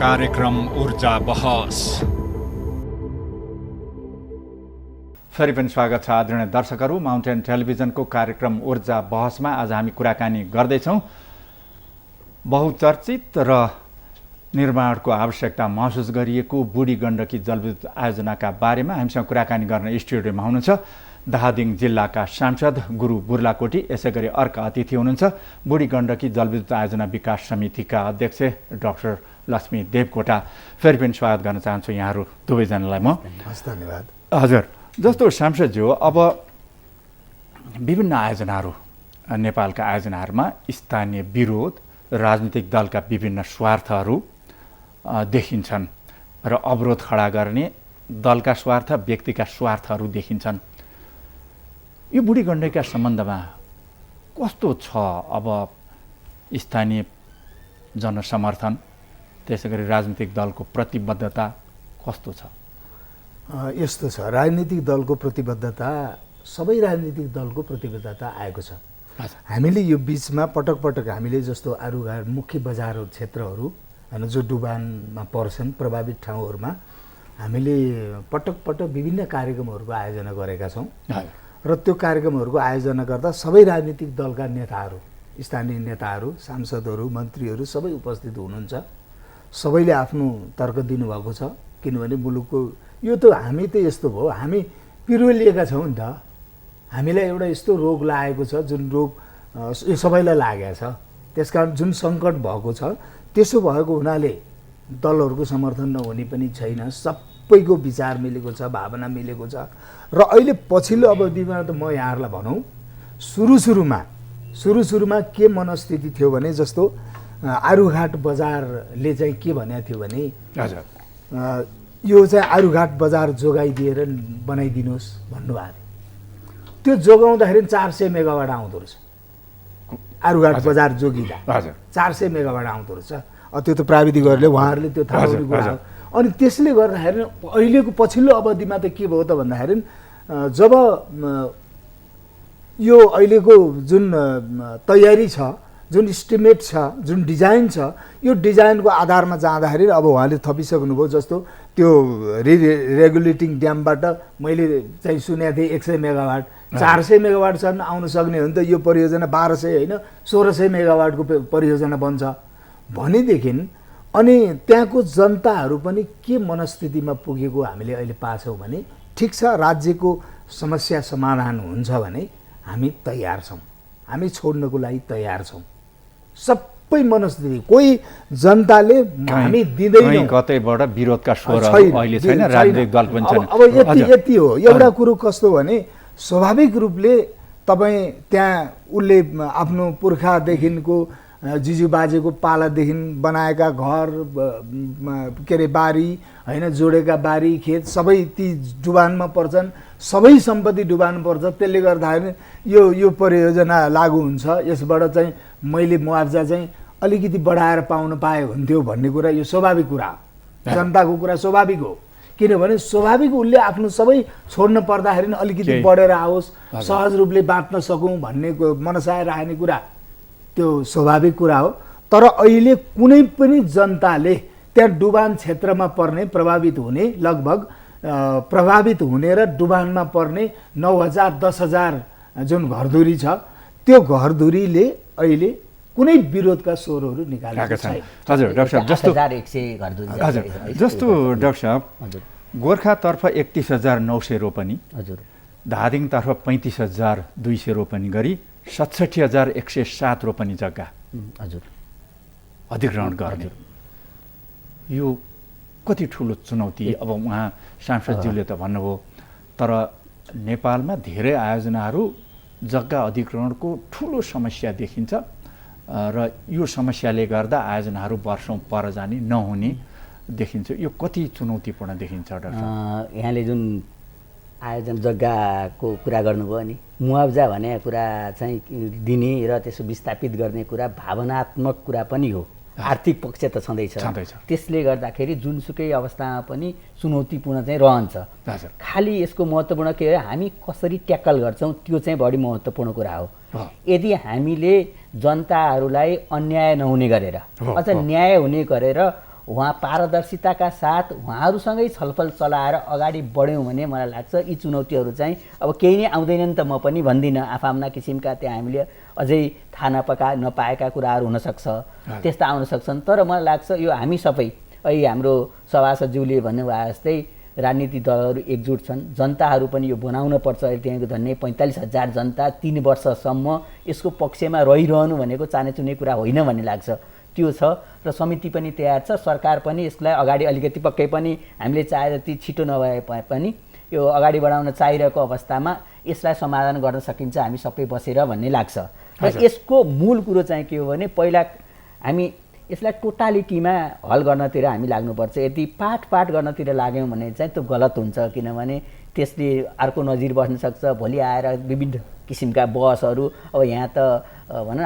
कार्यक्रम ऊर्जा बहस। फेरि पनि स्वागत छ आदरणीय दर्शकहरू। माउन्टेन टेलिभिजनको कार्यक्रम ऊर्जा बहसमा आज हामी कुराकानी गर्दैछौँ बहुचर्चित र निर्माणको आवश्यकता महसुस गरिएको बुढी गण्डकी जलविद्युत आयोजनाका बारेमा। हामीसँग कुराकानी गर्न स्टुडियोमा हुनुहुन्छ दाहादिङ जिल्लाका सांसद गुरु बुर्लाकोटी, यसै गरी अर्का अतिथि हुनुहुन्छ बुढी गण्डकी जलविद्युत आयोजना विकास समितिका अध्यक्ष डाक्टर लक्ष्मी देवकोटा। फेरि पनि स्वागत गर्न चाहन्छु यहाँहरू दुवैजनालाई म। धन्यवाद। हजुर, जस्तो सांसदज्यू, अब विभिन्न आयोजनाहरू नेपालका आयोजनाहरूमा स्थानीय विरोध, राजनीतिक दलका विभिन्न स्वार्थहरू देखिन्छन् र अवरोध खडा गर्ने दलका स्वार्थ, व्यक्तिका स्वार्थहरू देखिन्छन्। यो बुढी गण्डकीका सम्बन्धमा कस्तो छ अब स्थानीय जनसमर्थन, त्यसै गरी राजनीतिक दलको प्रतिबद्धता कस्तो छ? यस्तो छ, राजनीतिक दलको प्रतिबद्धता, सबै राजनीतिक दलको प्रतिबद्धता आएको छ। हामीले यो बिचमा पटक पटक हामीले जस्तो आरुघाट मुख्य बजार क्षेत्रहरू होइन जो डुबानमा पर्छन् प्रभावित ठाउँहरूमा हामीले पटक पटक विभिन्न कार्यक्रमहरूको आयोजना गरेका छौँ र त्यो कार्यक्रमहरूको आयोजना गर्दा सबै राजनीतिक दलका नेताहरू, स्थानीय नेताहरू, सांसदहरू, मन्त्रीहरू सबै उपस्थित हुनुहुन्छ। सबैले आफ्नो तर्क दिनुभएको छ। किनभने मुलुकको यो त हामी त यस्तो भयो, हामी पिरोलिएका छौँ नि त। हामीलाई एउटा यस्तो रोग लागेको छ जुन रोग यो सबैलाई लागेको छ। त्यसकारण जुन सङ्कट भएको छ त्यसो भएको हुनाले दलहरूको समर्थन नहुने पनि छैन। सबैको विचार मिलेको छ, भावना मिलेको छ। र अहिले पछिल्लो अवधिमा त म यहाँहरूलाई भनौँ सुरुमा के मनस्थिति थियो भने जस्तो आरुघाट बजारले चाहिँ के भनेको थियो भने यो चाहिँ आरुघाट बजार जोगाइदिएर बनाइदिनुहोस् भन्नुभएको थियो। त्यो जोगाउँदाखेरि 400 मेगावाट आउँदो रहेछ। आरुघाट बजार जोगिँदा 400 मेगावाट आउँदो रहेछ। त्यो त प्राविधिकहरूले उहाँहरूले त्यो थाहा गर्ने कुरा हो। अनि त्यसले गर्दाखेरि अहिलेको पछिल्लो अवधिमा त के भयो त भन्दाखेरि जब यो अहिलेको जुन तयारी छ, जुन इस्टिमेट छ, जुन डिजाइन छ, यो डिजाइनको आधारमा जाँदाखेरि अब उहाँले थपिसक्नुभयो। जस्तो त्यो रेगुलेटिङ ड्यामबाट मैले चाहिँ सुनेको थिएँ 100 मेगावाट, 400 मेगावाटसम्म आउन सक्ने हो नि त यो परियोजना। 1200 होइन 1600 मेगावाटको परियोजना बन्छ भनेदेखि अनि त्यहाँको जनताहरू पनि के मनस्थितिमा पुगेको हामीले अहिले पाछौँ भने ठिक छ, राज्यको समस्या समाधान हुन्छ भने हामी तयार छौँ, हामी छोड्नको लागि तयार छौँ। सबै मनस्थिति कोही जनताले हामी दिँदैनौँ, कतैबाट विरोधका स्वरहरू अहिले छैन, राजनीतिक दल पनि छैन। अब यति हो। एउटा कुरो कस्तो भने स्वाभाविक रूपले तपाईँ त्यहाँ उसले आफ्नो पुर्खादेखिको जिजु बाजेको पालादेखि बनाएका घर के अरे बारी होइन, जोडेका बारी खेत सबै ती डुबानमा पर्छन्, सबै सम्पत्ति डुबान पर्छ। त्यसले गर्दाखेरि यो परियोजना लागू हुन्छ, यसबाट चाहिँ मैले मुआवजा चाहिँ अलिकति बढाएर पाउन पाए हुन्थ्यो भन्ने कुरा यो स्वाभाविक कुरा हो। जनताको कुरा स्वाभाविक हो। किनभने स्वाभाविक उसले आफ्नो सबै छोड्न पर्दाखेरि अलिकति बढेर आओस्, सहज रूपले बाँच्न सकौँ भन्ने मनसाय राख्ने कुरा त्यो स्वाभाविक कुरा हो। तर अहिले कुनै पनि जनताले त्यहाँ डुबान क्षेत्रमा पर्ने प्रभावित हुने लगभग प्रभावित हुने र डुबानमा पर्ने 9000 10,000 जुन घरधुरी छ त्यो घरधुरीले अहिले कुनै विरोधका स्वरहरू निकालेको छैन। हजुर डाक्टर साहब, जस्तो 1100 घरधुरी जस्तो डाक्टर साहब गोर्खातर्फ 31,900 रोपनी, हजुर धादिङतर्फ 35,200 रोपनी गरी 67,107 रोपनी जग्गा हजुर अधिग्रहण गर्ने यो कति ठुलो चुनौती। अब उहाँ सांसदज्यूले त भन्नुभयो, तर नेपालमा धेरै आयोजनाहरू जग्गा अधिग्रहणको ठुलो समस्या देखिन्छ र यो समस्याले गर्दा आयोजनाहरू वर्षौँ पर जाने नहुने देखिन्छ। यो कति चुनौतीपूर्ण देखिन्छ डाक्टर? यहाँले जुन आयोजन जग्गाको कुरा गर्नुभयो नि, मुआवजा भन्ने कुरा चाहिँ दिने र त्यसो विस्थापित गर्ने कुरा भावनात्मक कुरा पनि हो, आर्थिक पक्ष त छँदैछ। त्यसले गर्दाखेरि जुनसुकै अवस्थामा पनि चुनौतीपूर्ण चाहिँ रहन्छ। खालि यसको महत्त्वपूर्ण के हो, हामी कसरी ट्याकल गर्छौँ त्यो चाहिँ बढी महत्त्वपूर्ण कुरा हो। यदि हामीले जनताहरूलाई अन्याय नहुने गरेर अझ न्याय हुने गरेर उहाँ पारदर्शिताका साथ उहाँहरूसँगै छलफल चलाएर अगाडि बढ्यौँ भने मलाई लाग्छ यी चुनौतीहरू चाहिँ अब केही नै आउँदैनन् त म पनि भन्दिनँ। आफआफ्ना किसिमका त्यहाँ हामीले अझै थाहा नपाएका कुराहरू हुनसक्छ, त्यस्ता आउन सक्छन्। तर मलाई लाग्छ यो हामी सबै अहिले हाम्रो सभासदज्यूले भन्नुभयो जस्तै राजनीतिक दलहरू एकजुट छन्, जनताहरू पनि यो बनाउन पर्छ। त्यहाँको धन्य 45,000 जनता 3 वर्षसम्म यसको पक्षमा रहिरहनु भनेको चानेचुने कुरा होइन भन्ने लाग्छ। त्यो छ र समिति पनि तयार छ, सरकार पनि यसलाई अगाडि अलिकति पक्कै पनि हामीले चाहे जति छिटो नभए पनि यो अगाडि बढाउन चाहिरहेको अवस्थामा यसलाई समाधान गर्न सकिन्छ हामी सबै बसेर भन्ने लाग्छ। र यसको मूल कुरो चाहिँ के हो भने पहिला हामी यसलाई टोटालिटीमा हल गर्नतिर हामी लाग्नुपर्छ। यदि पाठ गर्नतिर लाग्यौँ भने चाहिँ त्यो गलत हुन्छ, किनभने त्यसले अर्को नजिर बस्न सक्छ। भोलि आएर विभिन्न किसिमका बहसहरू अब यहाँ त भनौँ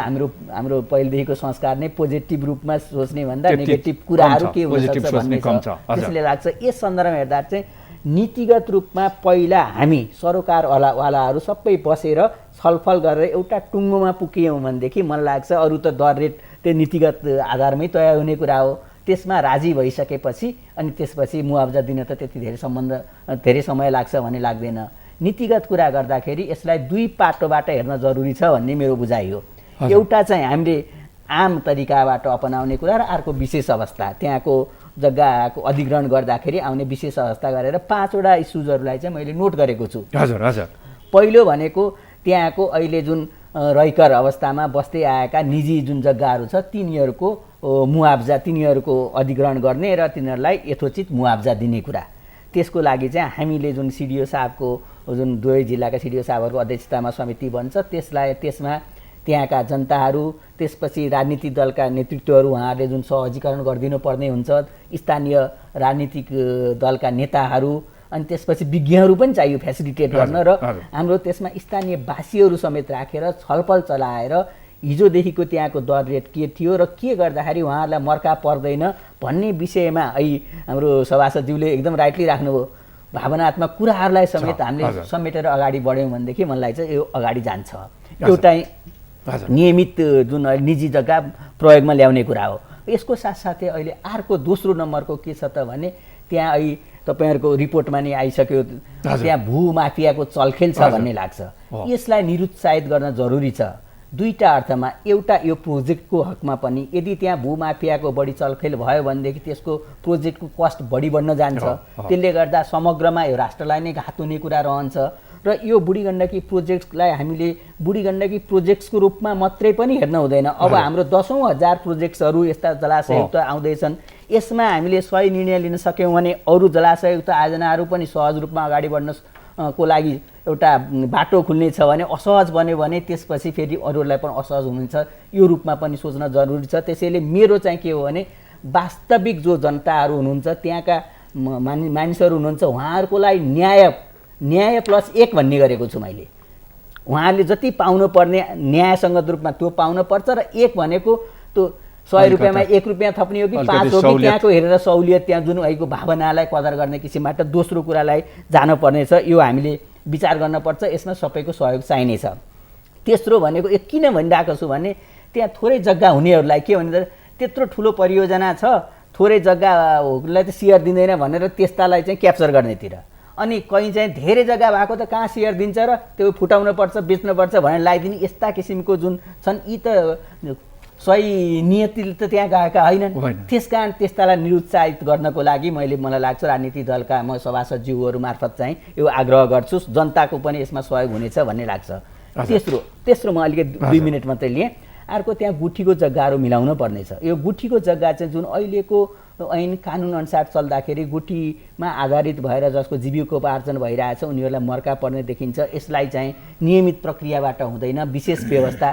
हाम्रो पहिलेदेखिको संस्कार नै पोजिटिभ रूपमा सोच्ने भन्दा नेगेटिभ कुराहरू के हुनसक्छ भन्ने छ। त्यसले लाग्छ यस सन्दर्भमा हेर्दा चाहिँ नीतिगत रूपमा पहिला हामी सरोकारवालाहरू सबै बसेर छलफल गरेर एउटा टुङ्गोमा पुग्यौँ भनेदेखि मलाई लाग्छ अरू त दर रेट त्यो नीतिगत आधारमै तय हुने कुरा हो। त्यसमा राजी भइसकेपछि अनि त्यसपछि मुआवजा दिन त त्यति धेरै समय लाग्छ भन्ने लाग्दैन। नीतिगत कुरा गर्दाखेरि यसलाई दुई पाटोबाट हेर्न जरुरी छ भन्ने मेरो बुझाइ हो। एउटा चाहिँ हामीले आम तरिकाबाट अपनाउने कुरा र अर्को विशेष अवस्था, त्यहाँको जग्गाको अधिग्रहण गर्दाखेरि आउने विशेष अवस्था गरेर 5वटा इस्युजहरूलाई चाहिँ मैले नोट गरेको छु। हजुर हजुर। पहिलो भनेको त्यहाँको अहिले जुन रैकर अवस्थामा बस्दै आएका निजी जुन जग्गाहरू छ तिनीहरूको मुआवजा, तिनीहरूको अधिग्रहण गर्ने र तिनीहरूलाई यथोचित मुआवजा दिने कुरा। त्यसको लागि चाहिँ हामीले जुन सिडिओ साहबको जुन दुवै जिल्लाका सिडिओ साहबहरूको अध्यक्षतामा समिति बन्छ त्यसमा त्यहाँका जनताहरू, त्यसपछि राजनीतिक दलका नेतृत्वहरू उहाँहरूले जुन सहजीकरण गरिदिनु पर्ने हुन्छ, स्थानीय राजनीतिक दलका नेताहरू, अनि त्यसपछि विज्ञहरू पनि चाहियो फेसिलिटेट गर्न र हाम्रो त्यसमा स्थानीय वासीहरू समेत राखेर छलफल चलाएर हिजोदेखिको त्यहाँको दर रेट के थियो र के गर्दाखेरि उहाँहरूलाई मर्का पर्दैन भन्ने विषयमा अहिले हाम्रो सभासदज्यूले एकदम राइटली राख्नुभयो। भावनात्मक कुराहरूलाई समेत हामीले समेटेर अगाडि बढ्यौँ भनेदेखि मलाई चाहिँ यो अगाडि जान्छ। एउटा नियमित जुन निजी जग्गा प्रयोगमा ल्याउने कुरा हो। यसको साथसाथै अहिले अर्को दोस्रो नम्बरको के छ त भने त्यहाँ अहिले तपाईँहरूको रिपोर्टमा नै आइसक्यो, त्यहाँ भूमाफियाको चलखेल छ भन्ने लाग्छ। यसलाई निरुत्साहित गर्न जरुरी छ दुईटा अर्थमा। एउटा यो प्रोजेक्टको हकमा पनि यदि त्यहाँ भूमाफियाको बढी चलखेल भयो भनेदेखि त्यसको प्रोजेक्टको कस्ट बढी बढ्न जान्छ। त्यसले गर्दा समग्रमा यो राष्ट्रलाई नै घात हुने कुरा रहन्छ। र यो बुढी गण्डकी प्रोजेक्टलाई हामीले बुढी गण्डकी प्रोजेक्ट्सको रूपमा मात्रै पनि हेर्न हुँदैन। अब हाम्रो 10औँ हजार प्रोजेक्ट्सहरू यस्ता जलाशययुक्त आउँदैछन्। यसमा हामीले सही निर्णय लिन सक्यौँ भने अरू जलाशययुक्त आयोजनाहरू पनि सहज रूपमा अगाडि बढ्न को लागि एउटा बाटो खुल्ने छ भने, असहज बन्यो भने त्यसपछि फेरि अरूहरूलाई पनि असहज हुनुहुन्छ। यो रूपमा पनि सोच्न जरुरी छ। त्यसैले मेरो चाहिँ के हो भने वास्तविक जो जनताहरू हुनुहुन्छ, त्यहाँका मानिसहरू हुनुहुन्छ, उहाँहरूको लागि न्याय +1 भन्ने गरेको छु मैले। उहाँहरूले जति पाउनु पर्ने न्यायसङ्गत रूपमा त्यो पाउनु पर्छ र 1 भनेको त्यो 100 रुपियाँमा 1 रुपियाँ थप्ने हो कि 5 हो कि त्यहाँको हेरेर सहुलियत, त्यहाँ जुन अहिलेको भावनालाई कदर गर्ने किसिमबाट दोस्रो कुरालाई जानुपर्नेछ। यो हामीले विचार गर्नुपर्छ। यसमा सबैको सहयोग चाहिनेछ। तेस्रो भनेको किन भनिरहेको छु भने त्यहाँ थोरै जग्गा हुनेहरूलाई के भने त्यत्रो ठुलो परियोजना छ, थोरै जग्गालाई त सेयर दिँदैन भनेर त्यस्तालाई चाहिँ क्याप्चर गर्नेतिर, अनि कहीँ चाहिँ धेरै जग्गा भएको त कहाँ सेयर दिन्छ र त्यो फुटाउनु पर्छ, बेच्नुपर्छ भनेर लगाइदिने यस्ता किसिमको जुन छन्, यी त सही नियति त त्यहाँ गएका होइनन्। त्यसकारण त्यस्तालाई निरुत्साहित गर्नको लागि मलाई लाग्छ राजनीतिक दलका म सभासदज्यूहरू मार्फत चाहिँ यो आग्रह गर्छु, जनताको पनि यसमा सहयोग हुनेछ भन्ने लाग्छ। तेस्रो म अलिकति 2 मिनट मात्रै लिएँ। अर्को त्यहाँ गुठीको जग्गाहरू मिलाउन पर्नेछ। यो गुठीको जग्गा चाहिँ जुन अहिलेको ऐन कानुन अनुसार चल्दाखेरि गुठीमा आधारित भएर जसको जीविकोपार्जन भइरहेछ उनीहरूलाई मर्का पर्ने देखिन्छ। यसलाई चाहिँ नियमित प्रक्रियाबाट हुँदैन, विशेष व्यवस्था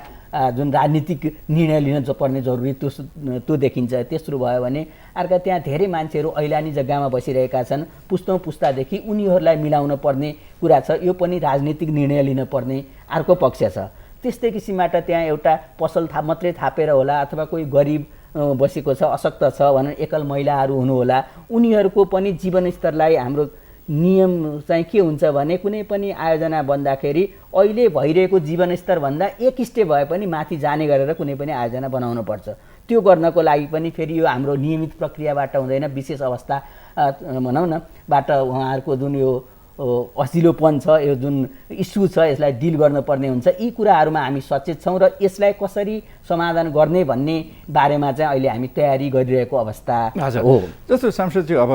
जुन राजनीतिक निर्णय लिन पर्ने जरुरी त्यो देखिन्छ। तेस्रो भयो भने अर्का त्यहाँ धेरै मान्छेहरू ऐलानी जग्गामा बसिरहेका छन्, पुस्तौँ पुस्तादेखि उनीहरूलाई मिलाउन पर्ने कुरा छ। यो पनि राजनीतिक निर्णय लिन पर्ने अर्को पक्ष छ। त्यस्तै किसिमबाट त्यहाँ एउटा पसल मात्रै थापेर होला अथवा कोही गरिब बसेको छ, अशक्त छ भनेर एकल महिलाहरू हुनुहोला, उनीहरूको पनि जीवनस्तरलाई हाम्रो नियम चाहिँ के हुन्छ भने कुनै पनि आयोजना बन्दाखेरि अहिले भइरहेको जीवनस्तरभन्दा 1 स्टेप भए पनि माथि जाने गरेर कुनै पनि आयोजना बनाउनुपर्छ। त्यो गर्नको लागि पनि फेरि यो हाम्रो नियमित प्रक्रियाबाट हुँदैन, विशेष अवस्था भनौँ न बाट उहाँहरूको जुन यो असिलोपन छ, यो जुन इस्यु छ, यसलाई डिल गर्नुपर्ने हुन्छ। यी कुराहरूमा हामी सचेत छौँ र यसलाई कसरी समाधान गर्ने भन्ने बारेमा चाहिँ अहिले हामी तयारी गरिरहेको अवस्था हो। जस्तो सांसदजी, अब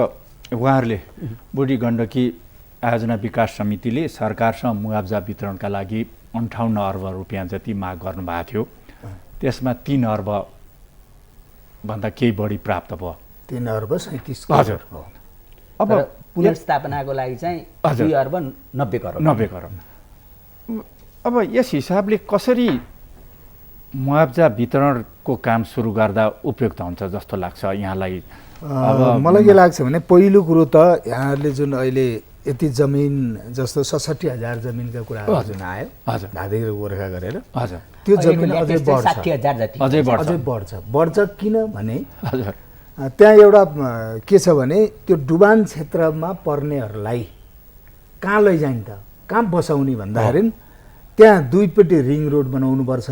उहाँहरूले बुढी गण्डकी आयोजना विकास समितिले सरकारसँग मुआवजा वितरणका लागि 58 अर्ब रुपियाँ जति माग गर्नुभएको थियो। त्यसमा 3 अर्ब भन्दा केही बढी प्राप्त भयो। 3 अर्ब 37 हजुर। अब पुनर्स्थापनाको लागि चाहिँ 2 अर्ब 90 करोड। अब यस हिसाबले कसरी मुआवजा वितरणको काम सुरु गर्दा उपयुक्त हुन्छ जस्तो लाग्छ यहाँलाई? मलाई के लाग्छ भने पहिलो कुरो त यहाँहरूले जुन अहिले यति जमिन जस्तो 67,000 जमिनका कुराहरू जुन आयो धादिङ र गोर्खा गरेर, त्यो जमिन अझै बढ्छ, 60,000 जति अझै बढ्छ किनभने त्यहाँ एउटा के छ भने त्यो डुबान क्षेत्रमा पर्नेहरूलाई कहाँ लैजाने त, कहाँ बसाउने भन्दाखेरि त्यहाँ दुईपट्टि रिङ रोड बनाउनुपर्छ।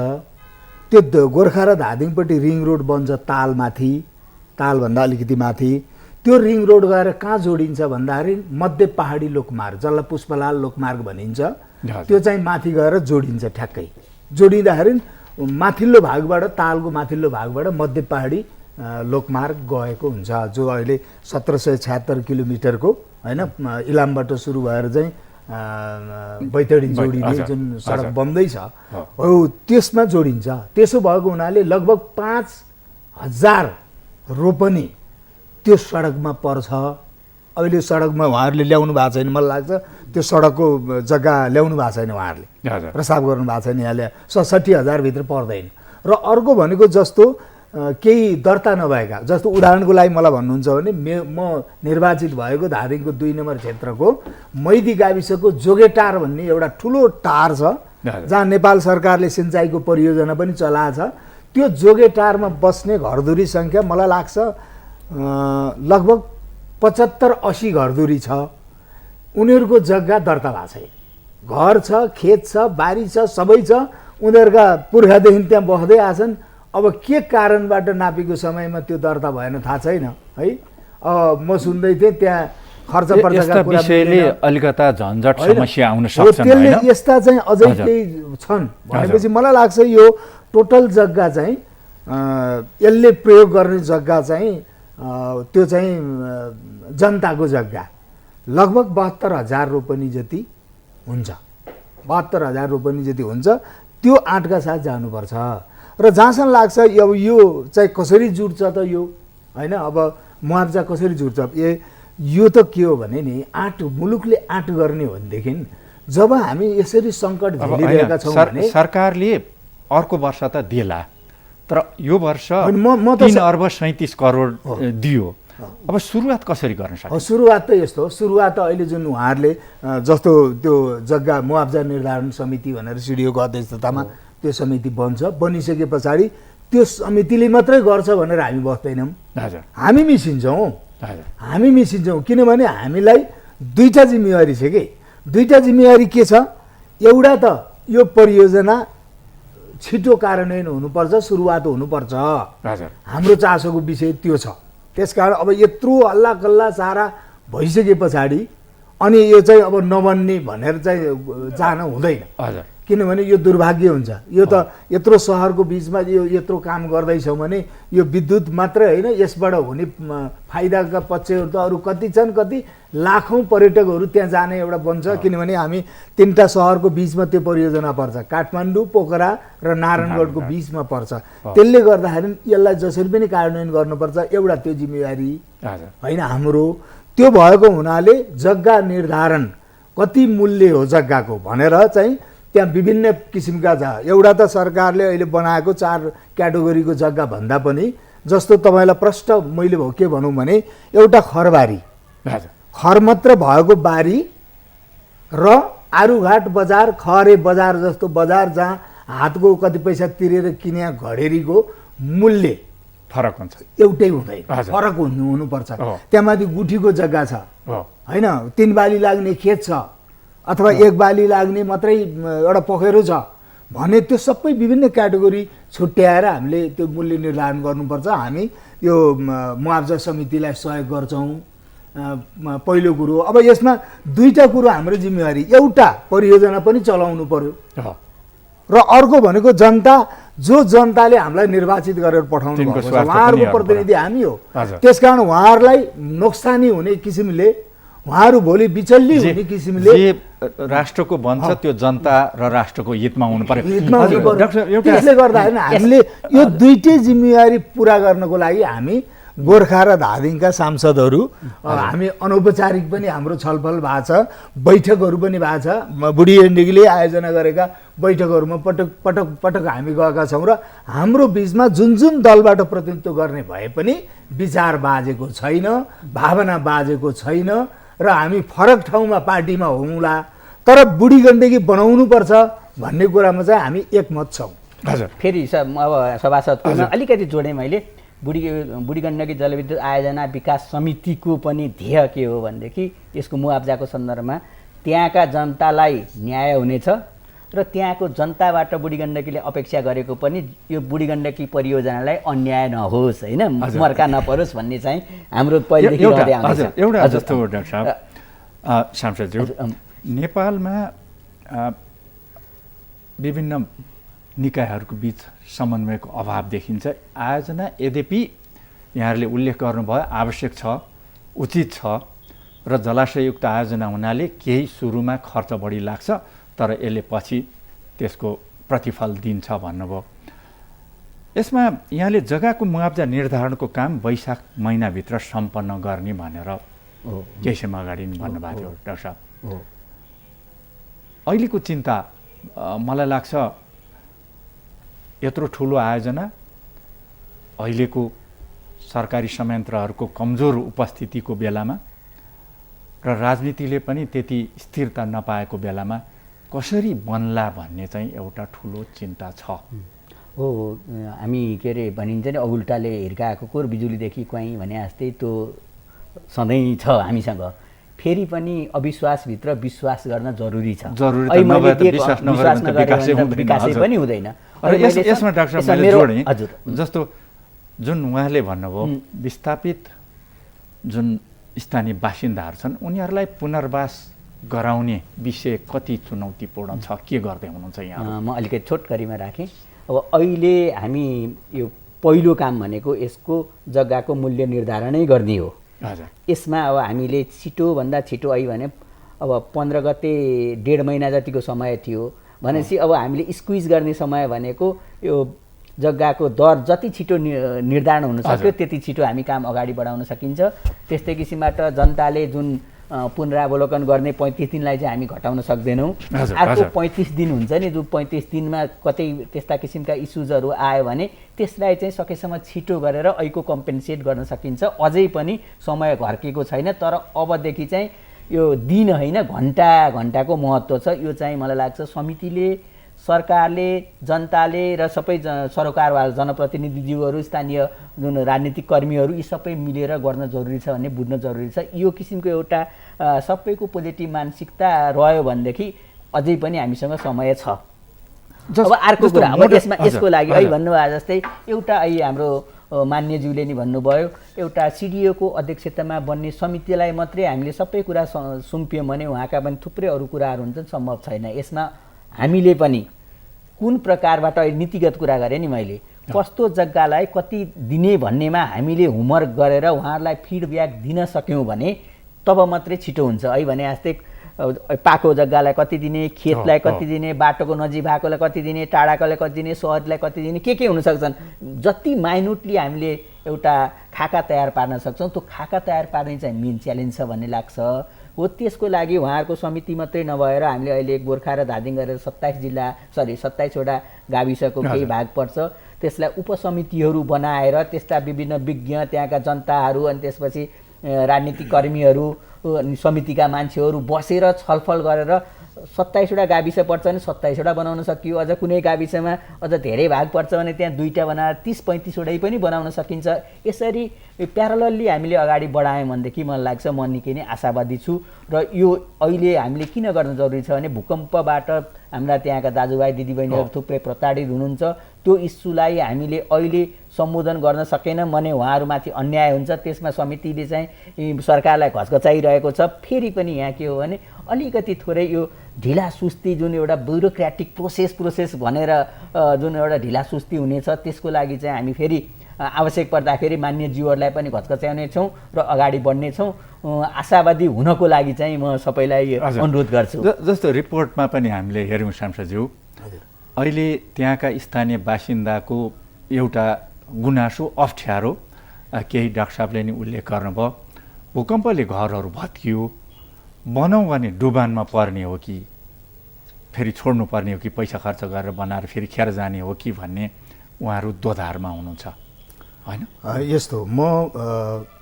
त्यो गोर्खा र धादिङपट्टि रिङ रोड बन्छ तालमाथि, तालभन्दा अलिकति माथि। त्यो रिङ रोड गएर कहाँ जोडिन्छ भन्दाखेरि मध्य पहाडी लोकमार्ग, जसलाई पुष्पलाल लोकमार्ग भनिन्छ, त्यो चाहिँ माथि गएर जोडिन्छ। ठ्याक्कै जोडिँदाखेरि माथिल्लो भागबाट, तालको माथिल्लो भागबाट मध्य पहाडी लोकमार्ग गएको हुन्छ, जो अहिले 1776 किलोमिटरको होइन इलामबाट सुरु भएर चाहिँ बैतडी जोडिने जुन सडक बन्दैछ हो त्यसमा जोडिन्छ। त्यसो भएको हुनाले लगभग 5,000 रोपनी त्यो सडकमा पर्छ। अहिले सडकमा उहाँहरूले ल्याउनु भएको छैन, मलाई लाग्छ त्यो सडकको जग्गा ल्याउनु भएको छैन, उहाँहरूले प्रस्ताव गर्नु भएको छैन। यहाँले 67,000 भित्र पर्दैन। र अर्को भनेको जस्तो केही दर्ता नभएका, जस्तो उदाहरणको लागि मलाई भन्नुहुन्छ भने म निर्वाचित भएको धादिङको 2 नम्बर क्षेत्रको मैदी गाविसको जोगेटार भन्ने एउटा ठुलो टार छ, जहाँ नेपाल सरकारले सिँचाइको परियोजना पनि चलाएको छ। त्यो जोगेटारमा बस्ने घरधुरी सङ्ख्या मलाई लाग्छ लगभग 75-80 घरधुरी छ। उनीहरूको जग्गा दर्ता भएको छैन, घर छ, खेत छ, बारी छ, सबै छ। उनीहरूका पुर्खादेखि त्यहाँ बस्दै आछन्। अब के कारणबाट नापीको समयमा त्यो दर्ता भएन थाहा छैन है। म सुन्दै थिएँ त्यहाँ खर्च पर्चका विषयले अलिकता झन्झट समस्या आउन सक्छ हैन। यस्ता चाहिँ अझै केही छन् भनेपछि मलाई लाग्छ यो टोटल जग्गा चाहिँ यसले प्रयोग गर्ने जग्गा चाहिँ त्यो चाहिँ जनताको जग्गा लगभग 72,000 रोपनी जति हुन्छ। 72,000 रोपनी जति हुन्छ। त्यो आँटका साथ जानुपर्छ। र जहाँसम्म लाग्छ अब यो चाहिँ कसरी जुट्छ त यो हैन, अब मुआवजा कसरी जुट्छ? यो त के हो भने नि मुलुकले आँट गर्ने हो भनेदेखि जब हामी यसरी सङ्कट झेलिरहेका छौँ भने सरकारले अर्को वर्ष त दिएला, तर यो वर्ष 3 अर्ब 37 करोड दियो। अब सुरुवात कसरी गर्न सक्छ? सुरुवात त यस्तो हो, सुरुवात त अहिले जुन उहाँहरूले जस्तो त्यो जग्गा मुआवजा निर्धारण समिति भनेर सिडिओको अध्यक्षतामा त्यो समिति बन्छ, बनिसके पछाडि त्यो समितिले मात्रै गर्छ भनेर हामी बस्दैनौँ। हामी मिसिन्छौँ किनभने हामीलाई दुईटा जिम्मेवारी छ कि। दुईटा जिम्मेवारी के छ? एउटा त यो परियोजना छिटो कार्यान्वयन हुनुपर्छ, सुरुवात हुनुपर्छ। हाम्रो चासोको विषय त्यो छ। त्यसकारण अब यत्रो हल्ला कल्ला सारा भइसके पछाडि अनि यो चाहिँ अब नबन्ने भनेर चाहिँ जान हुँदैन। किनभने यो दुर्भाग्य हुन्छ। यो त यत्रो सहरको बिचमा यो यत्रो काम गर्दैछौँ भने यो विद्युत मात्रै होइन, यसबाट हुने फाइदाका पक्षहरू त अरू कति छन्। कति लाखौँ पर्यटकहरू त्यहाँ जाने एउटा बन्छ। किनभने हामी 3टा सहरको बिचमा त्यो परियोजना पर्छ, काठमाडौँ, पोखरा र नारायणगढको बिचमा पर्छ। त्यसले गर्दाखेरि यसलाई जसरी पनि कार्यान्वयन गर्नुपर्छ, एउटा त्यो जिम्मेवारी होइन हाम्रो। त्यो भएको हुनाले जग्गा निर्धारण कति मूल्य हो जग्गाको भनेर चाहिँ त्यहाँ विभिन्न किसिमका छ। एउटा त सरकारले अहिले बनाएको 4 क्याटेगोरीको जग्गा भन्दा पनि जस्तो तपाईँलाई प्रष्ट मैले के भनौँ भने एउटा खरबारी, खर मात्र भएको बारी र आरुघाट बजार, खरे बजार जस्तो बजार जहाँ हातको कति पैसा तिरेर किने घडेरीको मूल्य फरक हुन्छ, एउटै हुँदैन, फरक हुनुपर्छ। त्यहाँमाथि गुठीको जग्गा छ होइन, 3 बाली लाग्ने खेत छ अथवा 1 बाली लाग्ने मात्रै एउटा पोखरो छ, भने त्यो सबै विभिन्न क्याटेगोरी छुट्याएर हामीले त्यो मूल्य निर्धारण गर्नुपर्छ। हामी यो मुआवजा समितिलाई सहयोग गर्छौँ। पहिलो कुरो, अब यसमा दुईटा कुरो हाम्रो जिम्मेवारी, एउटा परियोजना पनि चलाउनु पर्यो र अर्को भनेको जनता, जो जनताले हामीलाई निर्वाचित गरेर पठाउनु भएको छ उहाँहरूको प्रतिनिधि हामी हो। त्यसकारण उहाँहरूलाई नोक्सानी हुने किसिमले, उहाँहरू भोलि विचल्ली हुने किसिमले राष्ट्रको भन्छ त्यो जनता र राष्ट्रको हितमा हुनु पर्यो। त्यसले गर्दा हामीले यो दुईटै जिम्मेवारी पुरा गर्नको लागि हामी गोर्खा र धादिङका सांसदहरू हामी अनौपचारिक पनि हाम्रो छलफल भएको छ, बैठकहरू पनि भएको छ। बुढी गण्डकीले आयोजना गरेका बैठकहरूमा पटक हामी गएका छौँ र हाम्रो बिचमा जुन जुन दलबाट प्रतिनिधित्व गर्ने भए पनि विचार बाजेको छैन, भावना बाजेको छैन र हामी फरक ठाउँमा पार्टीमा होउँला, तर बुढी गण्डकी बनाउनुपर्छ भन्ने कुरामा चाहिँ हामी एकमत छौँ। हजुर, फेरि अब सभासदको अलिकति जोडेँ मैले। बुढी गण्डकी जलविद्युत आयोजना विकास समितिको पनि ध्येय के हो भनेदेखि यसको मुआवजाको सन्दर्भमा त्यहाँका जनतालाई न्याय हुनेछ र त्यहाँको जनताबाट बुढी गण्डकीले अपेक्षा गरेको पनि यो बुढी गण्डकी परियोजनालाई अन्याय नहोस्, होइन, मर्का नपरोस् भन्ने चाहिँ हाम्रो पहिलेदेखि रहँदै आउँदैछ। एउटा जस्तो डाक्टर साहब सांसदज्यू, नेपालमा विभिन्न निकायहरूको बीच समन्वयको अभाव देखिन्छ। आयोजना यद्यपि यहाँहरूले उल्लेख गर्नुभयो आवश्यक छ, उचित छ र जलाशययुक्त आयोजना हुनाले केही सुरुमा खर्च बढी लाग्छ तर यसले पछि त्यसको प्रतिफल दिन्छ भन्नुभयो। यसमा यहाँले जग्गाको मुआवजा निर्धारणको काम वैशाख महिनाभित्र सम्पन्न गर्ने भनेर केही समय अगाडि भन्नुभएको थियो डाक्टर साहब। अहिलेको चिन्ता मलाई लाग्छ यत्रो ठुलो आयोजना अहिलेको सरकारी संयन्त्रहरूको कमजोर उपस्थितिको बेलामा र राजनीतिले पनि त्यति स्थिरता नपाएको बेलामा कसरी बन्ला भन्ने चाहिँ एउटा ठुलो चिन्ता छ। हो, हामी के अरे भनिन्छ नि औल्टाले हिर्काएको कुर बिजुलीदेखि क्वाइँ भने जस्तै त्यो सधैँ छ हामीसँग। फेरि पनि अविश्वासभित्र विश्वास गर्न जरुरी छ। विश्वास नगरे विकासै पनि हुँदैन। यसमा डाक्टर साहब मैले जोडेँ, जस्तो जुन उहाँले भन्नुभयो विस्थापित जुन स्थानीय बासिन्दाहरू छन् उनीहरूलाई पुनर्वास गराउने विषय कति चुनौतीपूर्ण छ, के गर्दै हुनुहुन्छ यहाँ? म अलिकति छोटकरीमा राखेँ। अब अहिले हामी यो पहिलो काम भनेको यसको जग्गाको मूल्य निर्धारणै गर्ने हो। यसमा अब हामीले छिटोभन्दा छिटो भने अब 15 गते 1.5 महिना जतिको समय थियो भनेपछि अब हामीले स्क्विज गर्ने समय भनेको यो जग्गाको दर जति छिटो निर्धारण हुन सक्यो त्यति छिटो हामी काम अगाडि बढाउन सकिन्छ। त्यस्तै किसिमबाट जनताले जुन पुनरावलोकन गर्ने 35 दिनलाई चाहिँ हामी घटाउन सक्दैनौँ। अर्को 35 दिन हुन्छ नि, जो 35 दिनमा कतै त्यस्ता किसिमका इस्युजहरू आयो भने त्यसलाई चाहिँ सकेसम्म छिटो गरेर ऐको कम्पेन्सेट गर्न सकिन्छ। अझै पनि समय घर्केको छैन, तर अबदेखि चाहिँ यो दिन होइन घन्टाको महत्त्व छ। यो चाहिँ मलाई लाग्छ समितिले, सरकारले, जनताले र सबै सरोकारवाला जनप्रतिनिधिज्यूहरू, स्थानीय जुन राजनीतिक कर्मीहरू यी सबै मिलेर गर्न जरुरी छ भन्ने बुझ्न जरुरी छ। यो किसिमको एउटा सबैको पोजिटिभ मानसिकता रह्यो भनेदेखि अझै पनि हामीसँग समय छ। अब अर्को कुरा, अब यसको लागि अहिले भन्नुभयो जस्तै एउटा अहिले हाम्रो मान्यज्यूले नि भन्नुभयो एउटा सिडिओको अध्यक्षतामा बन्ने समितिलाई मात्रै हामीले सबै कुरा सुम्पियौँ भने उहाँका पनि थुप्रै अरू कुराहरू हुन्छन्, सम्भव छैन। यसमा हामीले पनि कुन प्रकारबाट नीतिगत कुरा गरेँ नि मैले, कस्तो जग्गालाई कति दिने भन्नेमा हामीले होमवर्क गरेर उहाँहरूलाई फिडब्याक दिन सक्यौँ भने तब मात्रै छिटो हुन्छ। है भने जस्तै पाको जग्गालाई कति दिने, खेतलाई कति दिने, बाटोको नजिक भएकोलाई कति दिने, टाढाकोलाई कति दिने, सहरलाई कति दिने, के हुन सक्छन्, जति माइन्युटली हामीले एउटा खाका तयार पार्न सक्छौँ त्यो खाका तयार पार्ने चाहिँ मेन च्यालेन्ज छ भन्ने लाग्छ। हो, त्यसको लागि उहाँहरूको समिति मात्रै नभएर हामीले अहिले गोर्खा र धादिङ गरेर 27वटा गाविसको केही भाग पर्छ, त्यसलाई उपसमितिहरू बनाएर त्यस्ता विभिन्न विज्ञ, त्यहाँका जनताहरू अनि त्यसपछि राजनीतिक कर्मीहरू, समितिका मान्छेहरू बसेर छलफल गरेर 27वटा गाविस पर्छ भने 27वटा बनाउन सकियो। अझ कुनै गाविसमा अझ धेरै भाग पर्छ भने त्यहाँ 2टा बनाएर 30-35वटै पनि बनाउन सकिन्छ। यसरी प्यारलली हामीले अगाडि बढायौँ भनेदेखि मलाई लाग्छ म निकै नै आशावादी छु। र यो अहिले हामीले किन गर्न जरुरी छ भने भूकम्पबाट हाम्रा त्यहाँका दाजुभाइ दिदीबहिनीहरू थुप्रै प्रताडित हुनुहुन्छ। त्यो इस्युलाई हामीले अहिले सम्बोधन गर्न सकेन भने उहाँहरूमाथि अन्याय हुन्छ। त्यसमा समितिले चाहिँ सरकारलाई घचघचाइरहेको छ। फेरि पनि यहाँ के हो भने अलिकति थोरै यो ढिला सुस्ती जुन एउटा ब्युरोक्रेटिक प्रोसेस भनेर जुन एउटा ढिला सुस्ती हुनेछ त्यसको लागि चाहिँ हामी फेरि आवश्यक पर्दाखेरि मान्यज्यूहरूलाई पनि घचघचाउने छौँ र अगाडि बढ्ने छौँ। आशावादी हुनको लागि चाहिँ म सबैलाई अनुरोध गर्छु। जस्तो रिपोर्टमा पनि हामीले हेऱ्यौँ सांसदज्यू, अहिले त्यहाँका स्थानीय बासिन्दाको एउटा गुनासो अप्ठ्यारो केही डाक्टर साहबले नि उल्लेख गर्नुभयो, भूकम्पले घरहरू भत्कियो, बनाऊ भने डुबानमा पर्ने हो कि फेरि छोड्नु पर्ने हो कि पैसा खर्च गरेर बनाएर फेरि खेर जाने हो कि भन्ने उहाँहरू दोधारमा हुनुहुन्छ होइन? यस्तो म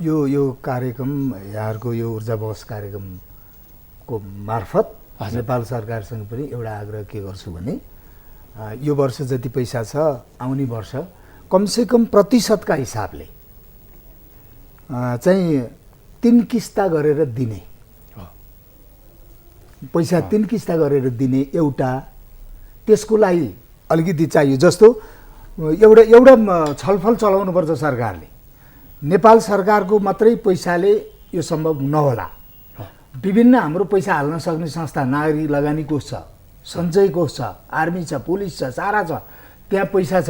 यो कार्यक्रम यहाँहरूको यो ऊर्जा बहस कार्यक्रमको मार्फत नेपाल सरकारसँग पनि एउटा आग्रह के गर्छु भने यो वर्ष जति पैसा छ आउने वर्ष कमसेकम प्रतिशतका हिसाबले चाहिँ 3 किस्ता गरेर दिने, पैसा 3 किस्ता गरेर दिने एउटा, त्यसको लागि अलिकति चाहियो। जस्तो एउटा छलफल चलाउनुपर्छ सरकारले, नेपाल सरकारको मात्रै पैसाले यो सम्भव नहोला। विभिन्न हाम्रो पैसा हाल्न सक्ने संस्था, नागरिक लगानी कोष छ, सञ्चय कोष छ, आर्मी छ, पुलिस छ, सारा छ, त्यहाँ पैसा छ,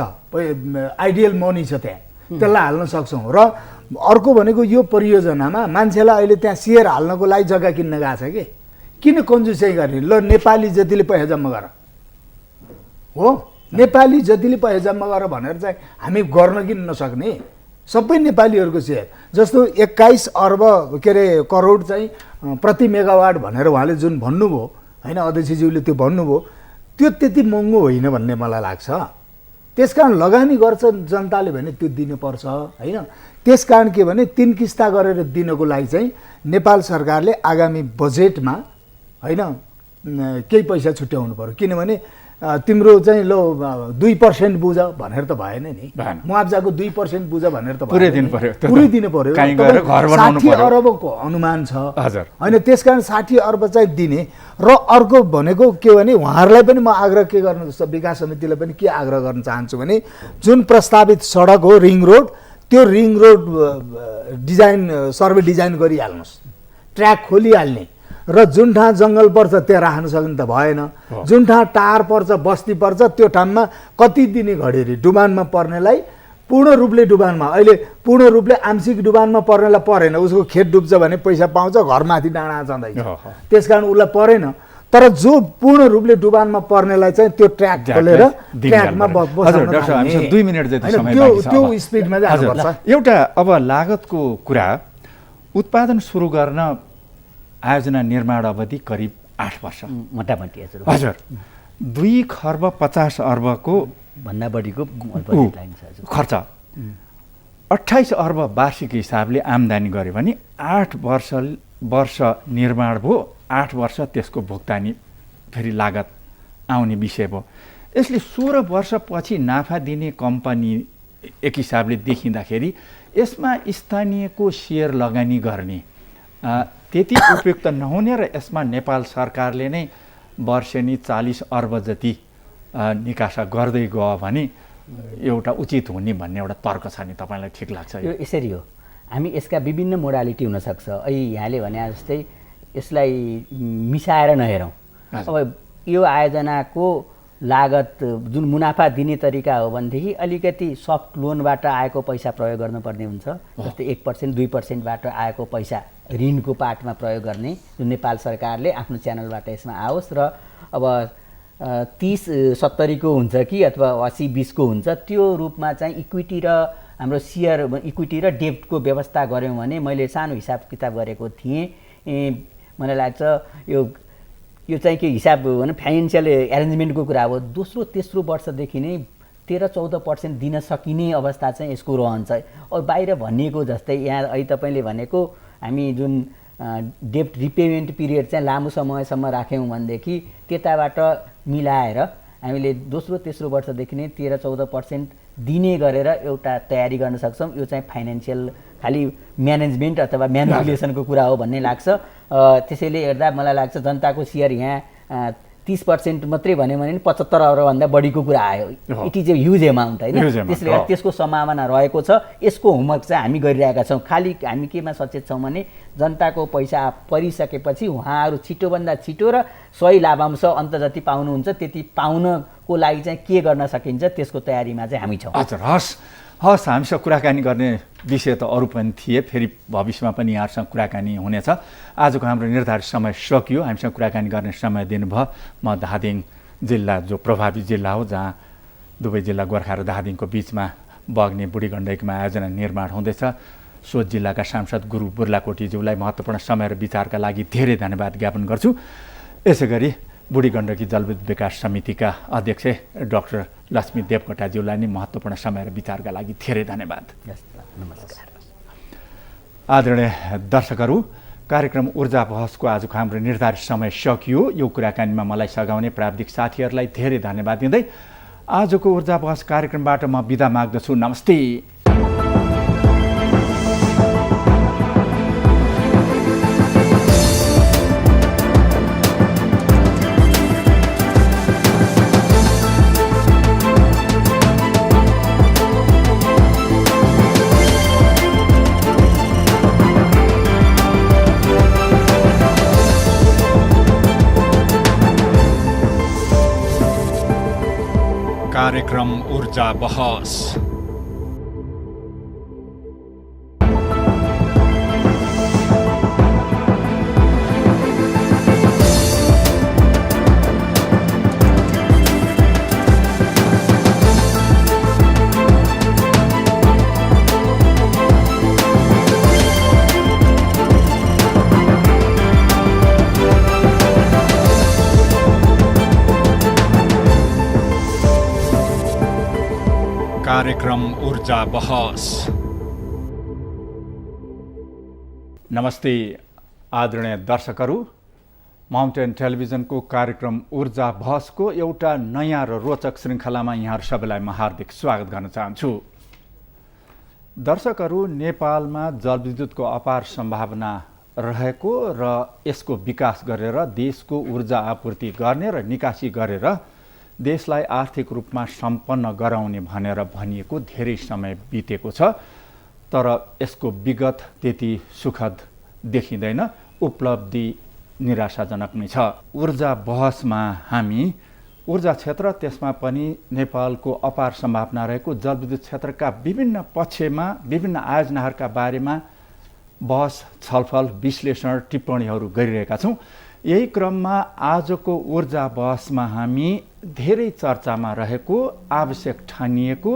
आइडियल मनी छ, त्यहाँ त्यसलाई हाल्न सक्छौँ। र अर्को भनेको यो परियोजनामा मान्छेलाई अहिले त्यहाँ सेयर हाल्नको लागि जग्गा किन्न गएको छ कि किन कन्जुसै गर्ने? ल नेपाली जतिले पैसा जम्मा गर हो, नेपाली जतिले पैसा जम्मा गर भनेर चाहिँ हामी गर्न किन नसक्ने? सबै नेपालीहरूको सेयर। जस्तो 21 अर्ब के अरे करोड चाहिँ प्रति मेगावाट भनेर उहाँले जुन भन्नुभयो होइन, अध्यक्षज्यूले त्यो भन्नुभयो, त्यो त्यति महँगो होइन भन्ने मलाई लाग्छ। त्यसकारण लगानी गर्छ जनताले भने त्यो दिनुपर्छ होइन। त्यसकारण के भने 3 किस्ता गरेर दिनको लागि चाहिँ नेपाल सरकारले आगामी बजेटमा होइन केही पैसा छुट्याउनु पर्यो। किनभने तिम्रो चाहिँ लो 2% बुझ भनेर त भएन नि, मुआब्जाको 2% बुझ भनेर त पुरै दिनु पर्यो, पुरै दिनु पर्यो। 60 अरबको अनुमान छ होइन, त्यसकारण 60 अर्ब चाहिँ दिने। र अर्को भनेको के भने उहाँहरूलाई पनि म आग्रह के गर्नु, विकास समितिलाई पनि के आग्रह गर्न चाहन्छु भने जुन प्रस्तावित सडक हो रिङ रोड, त्यो ring road design survey design गरिहाल्नुहोस्, ट्र्याक खोलिहाल्ने, र जुन ठाउँ जङ्गल पर्छ त्यहाँ राख्न सक्ने त भएन, जुन ठाउँ टार पर्छ बस्ती पर्छ त्यो ठाउँमा कति दिने घडेरी डुबानमा पर्नेलाई पूर्ण रूपले डुबानमा, अहिले पूर्ण रूपले आंशिक डुबानमा पर्नेलाई परेन, उसको खेत डुब्छ भने पैसा पाउँछ, घरमाथि डाँडा जाँदैछ, त्यसकारण उसलाई परेन। तर जो पूर्ण रूपले डुबानमा पर्नेलाई चाहिँ त्यो ट्र्याक खोलेर ट्र्याकमा बसाउन 2 मिनट जति समय बाँकी छ, त्यो स्पिडमा जानुपर्छ। एउटा अब लागतको कुरा, उत्पादन सुरु गर्न आयोजना निर्माण अवधि करिब 8 वर्ष मोटामोटी हजुर। 2 खर्ब 50 अर्बको भन्दा बढीको खर्च, 28 अर्ब वार्षिक हिसाबले आम्दानी गऱ्यो भने 8 वर्ष निर्माण भयो, 8 वर्ष त्यसको भुक्तानी फेरि लागत आउने विषय भयो। यसले 16 वर्षपछि नाफा दिने कम्पनी एक हिसाबले देखिँदाखेरि यसमा स्थानीयको सेयर लगानी गर्ने त्यति उपयुक्त नहुने र यसमा नेपाल सरकारले नै वर्षेनी 40 अर्ब जति निकासा गर्दै गयो भने एउटा उचित हुने भन्ने एउटा तर्क छ नि, तपाईँलाई ठिक लाग्छ? यो यसरी हो, हामी यसका विभिन्न मोडालिटी हुनसक्छ। अहिले यहाँले भने जस्तै यसलाई मिसाएर नहेरौँ। अब यो आयोजनाको लागत जुन मुनाफा दिने तरिका हो भनेदेखि अलिकति सफ्ट लोनबाट आएको पैसा प्रयोग गर्नुपर्ने हुन्छ। जस्तै 1% 2%बाट आएको पैसा ऋणको पार्टमा प्रयोग गर्ने, जुन नेपाल सरकारले आफ्नो च्यानलबाट यसमा आओस्। र अब 30-70 को हुन्छ कि अथवा 80-20 को हुन्छ, त्यो रूपमा चाहिँ इक्विटी र हाम्रो सेयर इक्विटी र डेब्टको व्यवस्था गऱ्यौँ भने, मैले सानो हिसाब किताब गरेको थिएँ, मलाई लाग्छ यो चाहिँ के हिसाब हो भने फाइनेन्सियल एरेन्जमेन्टको कुरा हो। दोस्रो तेस्रो वर्षदेखि नै 13-14% दिन सकिने अवस्था चाहिँ यसको रहन्छ। अब बाहिर भनिएको जस्तै यहाँ अहिले तपाईँले भनेको हामी जुन डेब्ट रिपेमेन्ट पिरियड चाहिँ लामो समयसम्म राख्यौँ भनेदेखि त्यताबाट मिलाएर हामीले दोस्रो तेस्रो वर्षदेखि नै 13-14% दिने गरेर एउटा तयारी गर्न सक्छौँ। यो चाहिँ फाइनेन्सियल खालि म्यानेजमेन्ट अथवा म्यानिपुलेसनको कुरा हो भन्ने लाग्छ। त्यसैले हेर्दा मलाई लाग्छ जनताको सेयर यहाँ 30% मात्रै भन्यो भने 75 अरबभन्दा बढीको कुरा आयो। It is a huge amount होइन। त्यसले गर्दा त्यसको सम्भावना रहेको छ। यसको होमवर्क चाहिँ हामी गरिरहेका छौँ। खालि हामी केमा सचेत छौँ भने जनताको पैसा परिसकेपछि उहाँहरू छिटोभन्दा छिटो र सही लाभांश अन्त जति पाउनुहुन्छ त्यति पाउनको लागि चाहिँ के गर्न सकिन्छ त्यसको तयारीमा चाहिँ हामी छौँ। हजुर, हस् हामीसँग कुराकानी गर्ने विषय त अरू पनि थिए, फेरि भविष्यमा पनि यहाँहरूसँग कुराकानी हुनेछ। आजको हाम्रो निर्धारित समय सकियो। हामीसँग कुराकानी गर्ने समय दिनुभयो। म धादिङ जिल्ला जो प्रभावित जिल्ला हो, जहाँ दुवै जिल्ला गोर्खा र धादिङको बिचमा बग्ने बुढी गण्डकीमा आयोजना निर्माण हुँदैछ, सो जिल्लाका सांसद गुरु बुर्लाकोटीज्यूलाई महत्त्वपूर्ण समय र विचारका लागि धेरै धन्यवाद ज्ञापन गर्छु। यसै गरी बुढी गण्डकी जलविद्युत विकास समितिका अध्यक्ष डाक्टर लक्ष्मी देवकोटाज्यूलाई नै महत्त्वपूर्ण समय र विचारका लागि धेरै धन्यवाद। नमस्कार। आदरणीय दर्शकहरू, कार्यक्रम ऊर्जा बहसको आजको हाम्रो निर्धारित समय सकियो। यो कुराकानीमा मलाई सघाउने प्राविधिक साथीहरूलाई धेरै धन्यवाद दिँदै आजको ऊर्जा बहस कार्यक्रमबाट म बिदा माग्दछु। नमस्ते। कार्यक्रम ऊर्जा बहस। कार्यक्रम ऊर्जा बहस। नमस्ते आदरणीय दर्शकहरू, माउन्टेन टेलिभिजनको कार्यक्रम ऊर्जा बहसको एउटा नयाँ र रोचक श्रृङ्खलामा यहाँहरू सबैलाई म हार्दिक स्वागत गर्न चाहन्छु। दर्शकहरू, नेपालमा जलविद्युतको अपार सम्भावना रहेको र यसको विकास गरेर देशको ऊर्जा आपूर्ति गर्ने र निकासी गरेर देशलाई आर्थिक रूपमा सम्पन्न गराउने भनेर भनिएको धेरै समय बितेको छ, तर यसको विगत त्यति सुखद देखिँदैन। उपलब्धि निराशाजनक नै छ। ऊर्जा बहसमा हामी ऊर्जा क्षेत्र, त्यसमा पनि नेपालको अपार सम्भावना रहेको जलविद्युत क्षेत्रका विभिन्न पक्षमा विभिन्न आयोजनाहरूका बारेमा बहस, छलफल, विश्लेषण, टिप्पणीहरू गरिरहेका छौँ। यही क्रममा आजको ऊर्जा बहसमा हामी धेरै चर्चामा रहेको आवश्यक ठानिएको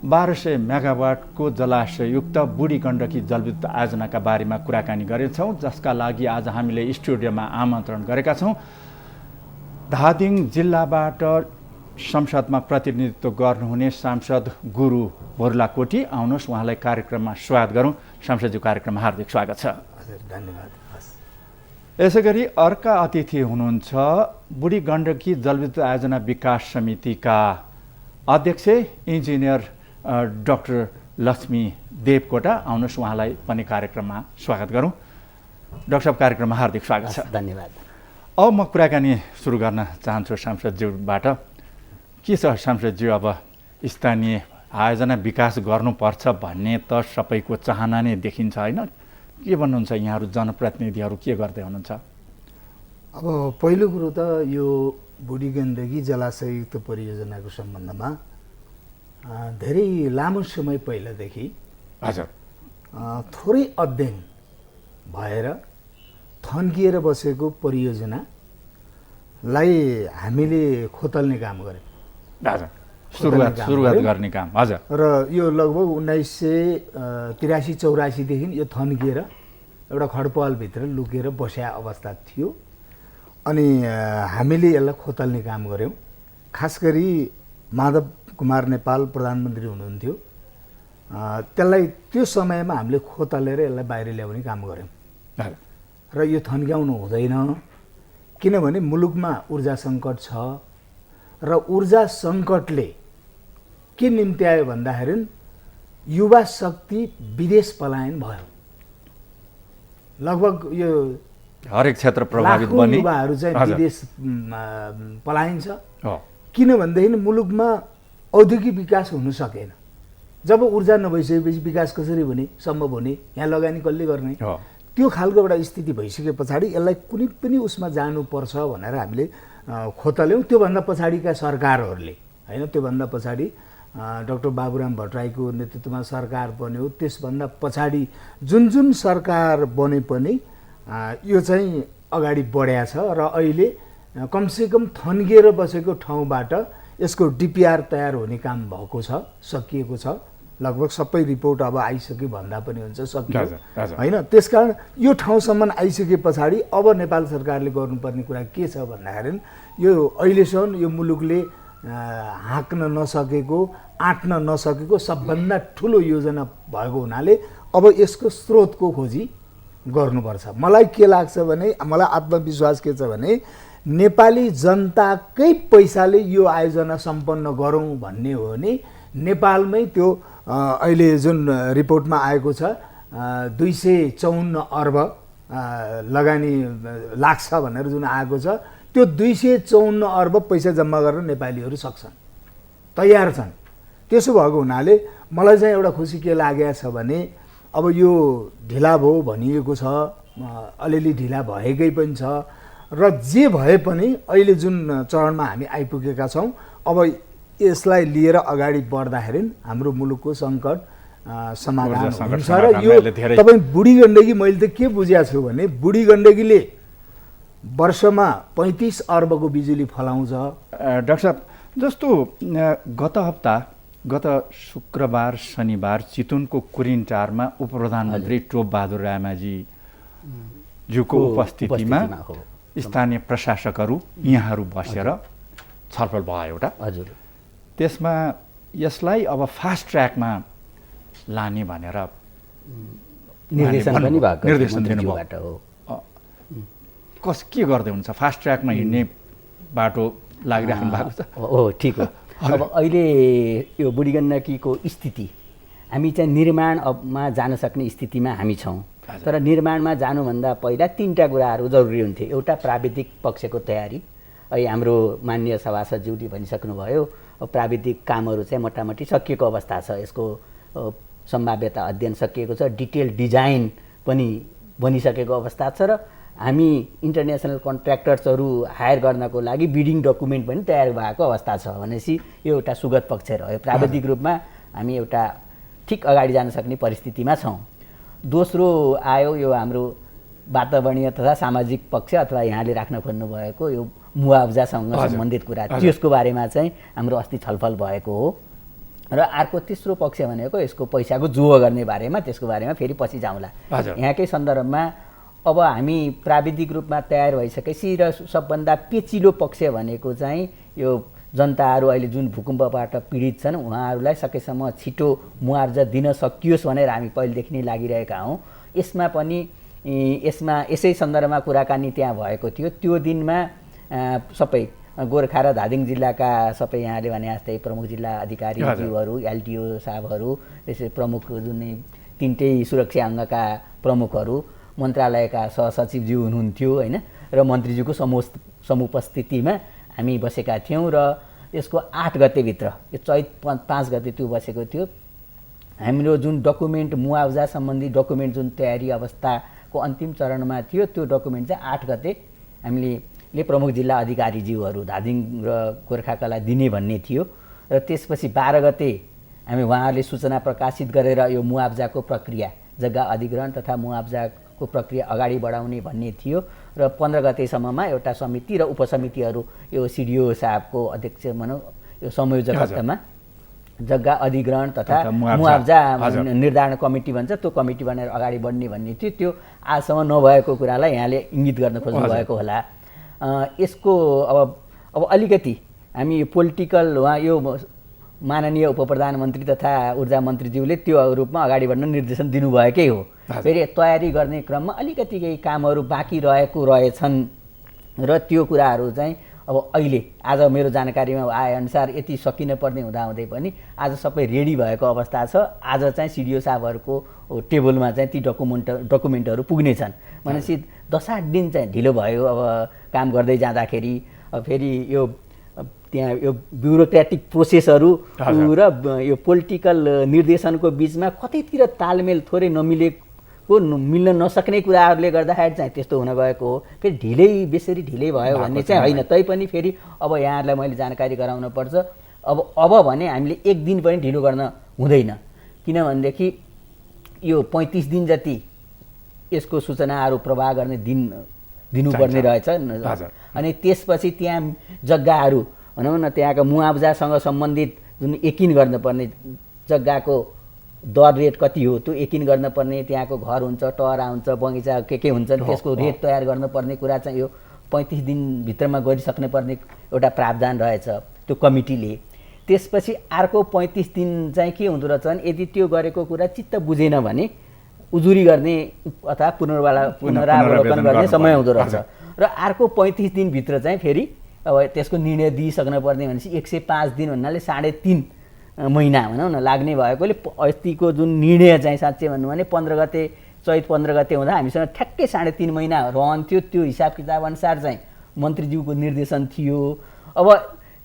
1200 मेगावाटको जलाशययुक्त बुढी गण्डकी जलविद्युत आयोजनाका बारेमा कुराकानी गरेछौँ, जसका लागि आज हामीले स्टुडियोमा आमन्त्रण गरेका छौँ। धादिङ जिल्लाबाट संसदमा प्रतिनिधित्व गर्नुहुने सांसद गुरु बुर्लाकोटी, आउनुहोस् उहाँलाई कार्यक्रममा स्वागत गरौँ। सांसदज्यू, कार्यक्रममा हार्दिक स्वागत छ। धन्यवाद। यसै गरी अर्का अतिथि हुनुहुन्छ बुढी गण्डकी जलविद्युत आयोजना विकास समितिका अध्यक्ष इन्जिनियर डाक्टर लक्ष्मी देवकोटा, आउनुहोस् उहाँलाई पनि कार्यक्रममा स्वागत गरौँ। डाक्टर साहब, कार्यक्रममा हार्दिक स्वागत छ। धन्यवाद। अब म कुराकानी सुरु गर्न चाहन्छु सांसदज्यूबाट। के छ सांसदज्यू, अब स्थानीय आयोजना विकास गर्नुपर्छ भन्ने त सबैको चाहना नै देखिन्छ होइन? के भन्नुहुन्छ यहाँहरू जनप्रतिनिधिहरू, के गर्दै हुनुहुन्छ? अब पहिलो कुरो त यो बुढी गण्डकी जलाशययुक्त परियोजनाको सम्बन्धमा धेरै लामो समय पहिलादेखि हजुर थोरै अध्ययन भएर थन्किएर बसेको परियोजनालाई हामीले खोतल्ने काम गऱ्यौँ। हजुर, सुरुवात गर्ने काम। हजुर, र यो लगभग 1983-84देखि यो थन्किएर एउटा खडपहलभित्र लुकेर बस्या अवस्था थियो। अनि हामीले यसलाई खोतल्ने काम गऱ्यौँ। खास गरी माधव कुमार नेपाल प्रधानमन्त्री हुनुहुन्थ्यो, त्यसलाई त्यो समयमा हामीले खोतलेर यसलाई बाहिर ल्याउने काम गऱ्यौँ। र यो थन्क्याउनु हुँदैन, किनभने मुलुकमा ऊर्जा सङ्कट छ र ऊर्जा सङ्कटले के निम्ति आयो भन्दाखेरि युवा शक्ति विदेश पलायन भयो। लगभग यो हरेक क्षेत्र प्रभावित लाखौं बने युवाहरू चाहिँ हजुर। विदेश पलाइन्छ। हो किनभनेदेखि मुलुकमा औद्योगिक विकास हुन सकेन। जब ऊर्जा नभइसकेपछि विकास कसरी हुने, सम्भव हुने, यहाँ लगानी कसले गर्ने, हो त्यो खालको एउटा स्थिति भइसके पछाडि यसलाई कुनै पनि उसमा जानुपर्छ भनेर हामीले खोतल्यौँ। त्योभन्दा पछाडिका सरकारहरूले होइन, त्योभन्दा पछाडि डाक्टर बाबुराम भट्टराईको नेतृत्वमा सरकार बन्यो। त्यसभन्दा पछाडि जुन जुन सरकार बने पनि यो चाहिँ अगाडि बढ्या छ र अहिले कमसेकम थन्किएर बसेको ठाउँबाट यसको डिपिआर तयार हुने काम भएको छ, सकिएको छ। लगभग सबै रिपोर्ट अब आइसक्यो भन्दा पनि हुन्छ, सकियो होइन। त्यसकारण यो ठाउँसम्म आइसके पछाडि अब नेपाल सरकारले गर्नुपर्ने कुरा के छ भन्दाखेरि यो अहिलेसम्म यो मुलुकले हाँक्न नसकेको, आँट्न नसकेको सबभन्दा ठुलो योजना भएको हुनाले अब यसको स्रोतको खोजी गर्नुपर्छ। मलाई के लाग्छ भने, मलाई आत्मविश्वास के छ भने नेपाली जनताकै पैसाले यो आयोजना सम्पन्न गरौँ भन्ने हो भने नेपालमै त्यो अहिले जुन रिपोर्टमा आएको छ 254 अर्ब लगानी लाग्छ भनेर जुन आएको छ, त्यो 254 अर्ब पैसा जम्मा गरेर नेपालीहरू सक्छन्, तयार छन्। त्यसो भएको हुनाले मलाई चाहिँ एउटा खुसी के लागेको छ भने अब यो ढिला भयो भनिएको छ, अलिअलि ढिला भएकै पनि छ र जे भए पनि अहिले जुन चरणमा हामी आइपुगेका छौँ, अब यसलाई लिएर अगाडि बढ्दाखेरि हाम्रो मुलुकको सङ्कट समाधान हुन्छ। र यो तपाईँ बुढी गण्डकी, मैले त के बुझेको छु भने बुढी गण्डकीले वर्षमा 35 अर्बको बिजुली फलाउँछ। डाक्टर साहब, जस्तो गत शुक्रबार शनिबार चितवनको कुरिनटारमा उपप्रधानमन्त्री टोपबहादुर रायमाझी ज्यूको उपस्थितिमा स्थानीय प्रशासकहरू यहाँहरू बसेर छलफल भयो एउटा। हजुर, त्यसमा यसलाई अब फास्ट ट्र्याकमा लाने भनेर निर्देशन पनि भएको, निर्देशन दिनुभयो। के गर्दै हुन्छ, फास्ट ट्र्याकमा हिँड्ने बाटो लागिराख्नु भएको छ? हो, ठिक हो। अब अहिले यो बुढी गण्डकीको स्थिति, हामी चाहिँ निर्माणमा जान सक्ने स्थितिमा हामी छौँ। तर निर्माणमा जानुभन्दा पहिला 3टा कुराहरू जरुरी हुन्थे। एउटा प्राविधिक पक्षको तयारी, अहिले हाम्रो माननीय सभासदज्यूले भनिसक्नुभयो, प्राविधिक कामहरू चाहिँ मोटामोटी सकिएको अवस्था छ। यसको सम्भाव्यता अध्ययन सकिएको छ, डिटेल डिजाइन पनि बनिसकेको अवस्था छ र हामी इन्टरनेसनल कन्ट्र्याक्टर्सहरू हायर गर्नको लागि बिडिङ डकुमेन्ट पनि तयार भएको अवस्था छ। भनेपछि यो एउटा सुगत पक्ष रह्यो। प्राविधिक रूपमा हामी एउटा ठिक अगाडि जान सक्ने परिस्थितिमा छौँ। दोस्रो आयो यो हाम्रो वातावरणीय तथा सामाजिक पक्ष अथवा यहाँले राख्न खोज्नुभएको यो मुआवजासँग सम्बन्धित कुरा, त्यसको बारेमा चाहिँ हाम्रो अस्ति छलफल भएको हो। र अर्को तेस्रो पक्ष भनेको यसको पैसाको जोहो गर्ने बारेमा, त्यसको बारेमा फेरि पछि जाउँला। यहाँकै सन्दर्भमा अब हामी प्राविधिक रूपमा तयार भइसकेपछि र सबभन्दा पेचिलो पक्ष भनेको चाहिँ यो जनताहरू अहिले जुन भूकम्पबाट पीडित छन् उहाँहरूलाई सकेसम्म छिटो मुआवजा दिन सकियोस् भनेर हामी पहिलेदेखि नै लागिरहेका हौँ। यसमा पनि यसै सन्दर्भमा कुराकानी त्यहाँ भएको थियो। त्यो दिनमा सबै गोर्खा र धादिङ जिल्लाका सबै यहाँले भने जस्तै प्रमुख जिल्ला अधिकारीज्यूहरू, एलटिओ साहबहरू, त्यसै प्रमुख जुन 3टै सुरक्षा अङ्गका प्रमुखहरू, मन्त्रालयका सहसचिवज्यू हुनुहुन्थ्यो होइन, र मन्त्रीज्यूको समुपस्थितिमा हामी बसेका थियौँ। र यसको 8 गतेभित्र, यो चैत 5 गते त्यो बसेको थियो। हाम्रो जुन डकुमेन्ट, मुआवजा सम्बन्धी डकुमेन्ट जुन तयारी अवस्थाको अन्तिम चरणमा थियो, त्यो डकुमेन्ट चाहिँ 8 गते हामीले प्रमुख जिल्ला अधिकारीज्यूहरू धादिङ र गोर्खाकालाई दिने भन्ने थियो। र त्यसपछि 12 गते हामी उहाँहरूले सूचना प्रकाशित गरेर यो मुआवजाको प्रक्रिया, जग्गा अधिग्रहण तथा मुआवजाको प्रक्रिया अगाडि बढाउने भन्ने थियो। र 15 गतेसम्ममा एउटा समिति र उपसमितिहरू, यो सिडिओ साहबको अध्यक्ष भनौँ, यो संयोजकत्वमा जग्गा अधिग्रहण तथा मुआवजा निर्धारण कमिटी भन्छ, त्यो कमिटी बनेर अगाडि बढ्ने भन्ने थियो। त्यो आजसम्म नभएको कुरालाई यहाँले इङ्गित गर्न खोज्नु भएको होला। यसको अब अलिकति हामी पोलिटिकल, उहाँ यो माननीय उपप्रधानमन्त्री तथा ऊर्जा मन्त्रीज्यूले त्यो रूपमा अगाडि बढ्न निर्देशन दिनुभएकै हो। फेरि तयारी गर्ने क्रममा अलिकति केही कामहरू बाँकी रहेछन् र त्यो कुराहरू चाहिँ अब अहिले आज मेरो जानकारीमा आएअनुसार यति सकिन पर्ने हुँदाहुँदै पनि आज सबै रेडी भएको अवस्था छ। आज चाहिँ सिडिओ साहबहरूको टेबलमा चाहिँ ती डकुमेन्टहरू पुग्नेछन् भनेपछि 10-8 दिन चाहिँ ढिलो भयो। अब काम गर्दै जाँदाखेरि फेरि यो त्यहाँ यो ब्युरोक्रेटिक प्रोसेसहरू र यो पोलिटिकल निर्देशनको बिचमा कतैतिर तालमेल थोरै नमिलेको मिल्न नसक्ने कुराहरूले गर्दाखेरि चाहिँ त्यस्तो हुन गएको हो। फेरि बेसरी ढिलै भयो भन्ने चाहिँ होइन, तैपनि फेरि अब यहाँहरूलाई मैले जानकारी गराउन पर्छ। अब भने हामीले 1 दिन पनि ढिलो गर्न हुँदैन, किनभनेदेखि यो 35 दिन जति यसको सूचनाहरू प्रवाह गर्ने दिन दिनुपर्ने रहेछ। अनि त्यसपछि त्यहाँ जग्गाहरू भनौँ न त्यहाँको मुआवजासँग सम्बन्धित जुन यकिन गर्नुपर्ने जग्गाको दर रेट कति हो त्यो यकिन गर्नुपर्ने, त्यहाँको घर हुन्छ, टहरा हुन्छ, बगैँचा के हुन्छन् त्यसको रेट तयार गर्नुपर्ने कुरा चाहिँ यो 35 दिनभित्रमा गरिसक्नु पर्ने एउटा प्रावधान रहेछ त्यो कमिटीले। त्यसपछि अर्को 35 दिन चाहिँ के हुँदो रहेछ भने यदि त्यो गरेको कुरा चित्त बुझेन भने उजुरी गर्ने अथवा पुनरावलोकन गर्ने समय हुँदो रहेछ। र अर्को 35 दिनभित्र चाहिँ फेरि अब त्यसको निर्णय दिइसक्नु पर्ने भनेपछि 105 दिन भन्नाले 3.5 महिना भनौँ न लाग्ने भएकोले अस्तिको जुन निर्णय चाहिँ साँच्चै भन्नु भने 15 गते चैत 15 गते हुँदा हामीसँग ठ्याक्कै 3.5 महिना रहन्थ्यो। त्यो हिसाब किताब अनुसार चाहिँ मन्त्रीज्यूको निर्देशन थियो। अब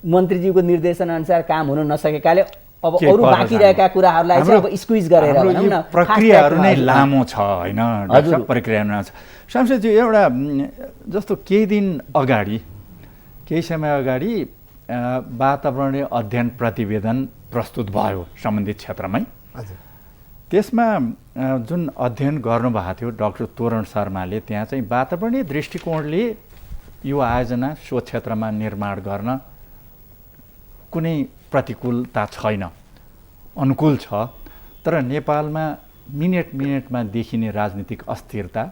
मन्त्रीज्यूको निर्देशन अनुसार काम हुन नसकेकाले अब अरू बाँकी रहेका कुराहरूलाई चाहिँ अब स्क्विज गरेर भनौँ न प्रक्रियाहरू नै लामो छ होइन डाक्टर, प्रक्रिया नै छ। सांसदज्यू एउटा जस्तो केही समय अगाडि वातावरणीय अध्ययन प्रतिवेदन प्रस्तुत भयो सम्बन्धित क्षेत्रमै। त्यसमा जुन अध्ययन गर्नुभएको थियो डाक्टर तोरण शर्माले, त्यहाँ चाहिँ वातावरणीय दृष्टिकोणले यो आयोजना सो क्षेत्रमा निर्माण गर्न कुनै प्रतिकूलता छैन, अनुकूल छ। तर नेपालमा मिनेटमा देखिने राजनीतिक अस्थिरता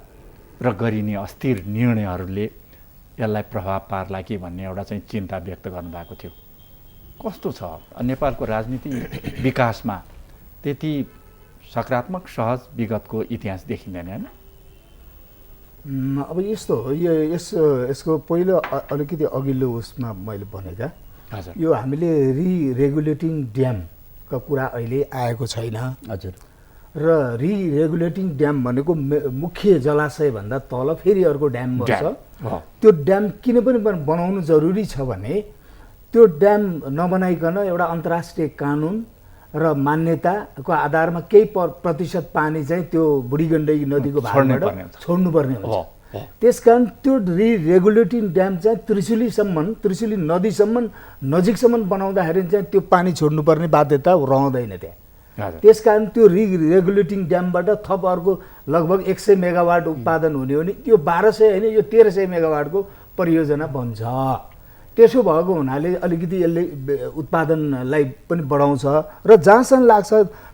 र गरिने अस्थिर निर्णयहरूले यसलाई प्रभाव पार्ला कि भन्ने एउटा चाहिँ चिन्ता व्यक्त गर्नुभएको थियो। कस्तो छ नेपालको राजनीति विकासमा? त्यति सकारात्मक सहज विगतको इतिहास देखिँदैन होइन? अब यस्तो हो, यसको पहिलो अलिकति अघिल्लो उसमा मैले भनेका यो हामीले रिरेगुलेटिङ ड्यामको कुरा अहिले आएको छैन। हजुर। र रिरेगुलेटिङ ड्याम भनेको मुख्य जलाशयभन्दा तल फेरि अर्को ड्याम बन्छ। त्यो ड्याम किन पनि बनाउनु जरुरी छ भने त्यो ड्याम नबनाइकन एउटा अन्तर्राष्ट्रिय कानुन र मान्यताको आधारमा केही प्रतिशत पानी चाहिँ त्यो बुढीगण्डकी नदीको भागबाट छोड्नुपर्ने हुन्छ। त्यसकारण त्यो रिरेगुलेटिङ ड्याम चाहिँ त्रिशुली नदीसम्म नजिकसम्म बनाउँदाखेरि चाहिँ त्यो पानी छोड्नुपर्ने बाध्यता रहँदैन त्यहाँ। त्यसकारण त्यो रिरेगुलेटिङ ड्यामबाट थप अर्को लगभग 100 मेगावाट उत्पादन हुने हो भने त्यो 1200 होइन यो 1300 मेगावाटको परियोजना बन्छ। त्यसो भएको हुनाले अलिकति यसले उत्पादनलाई पनि बढाउँछ। र जहाँसम्म लाग्छ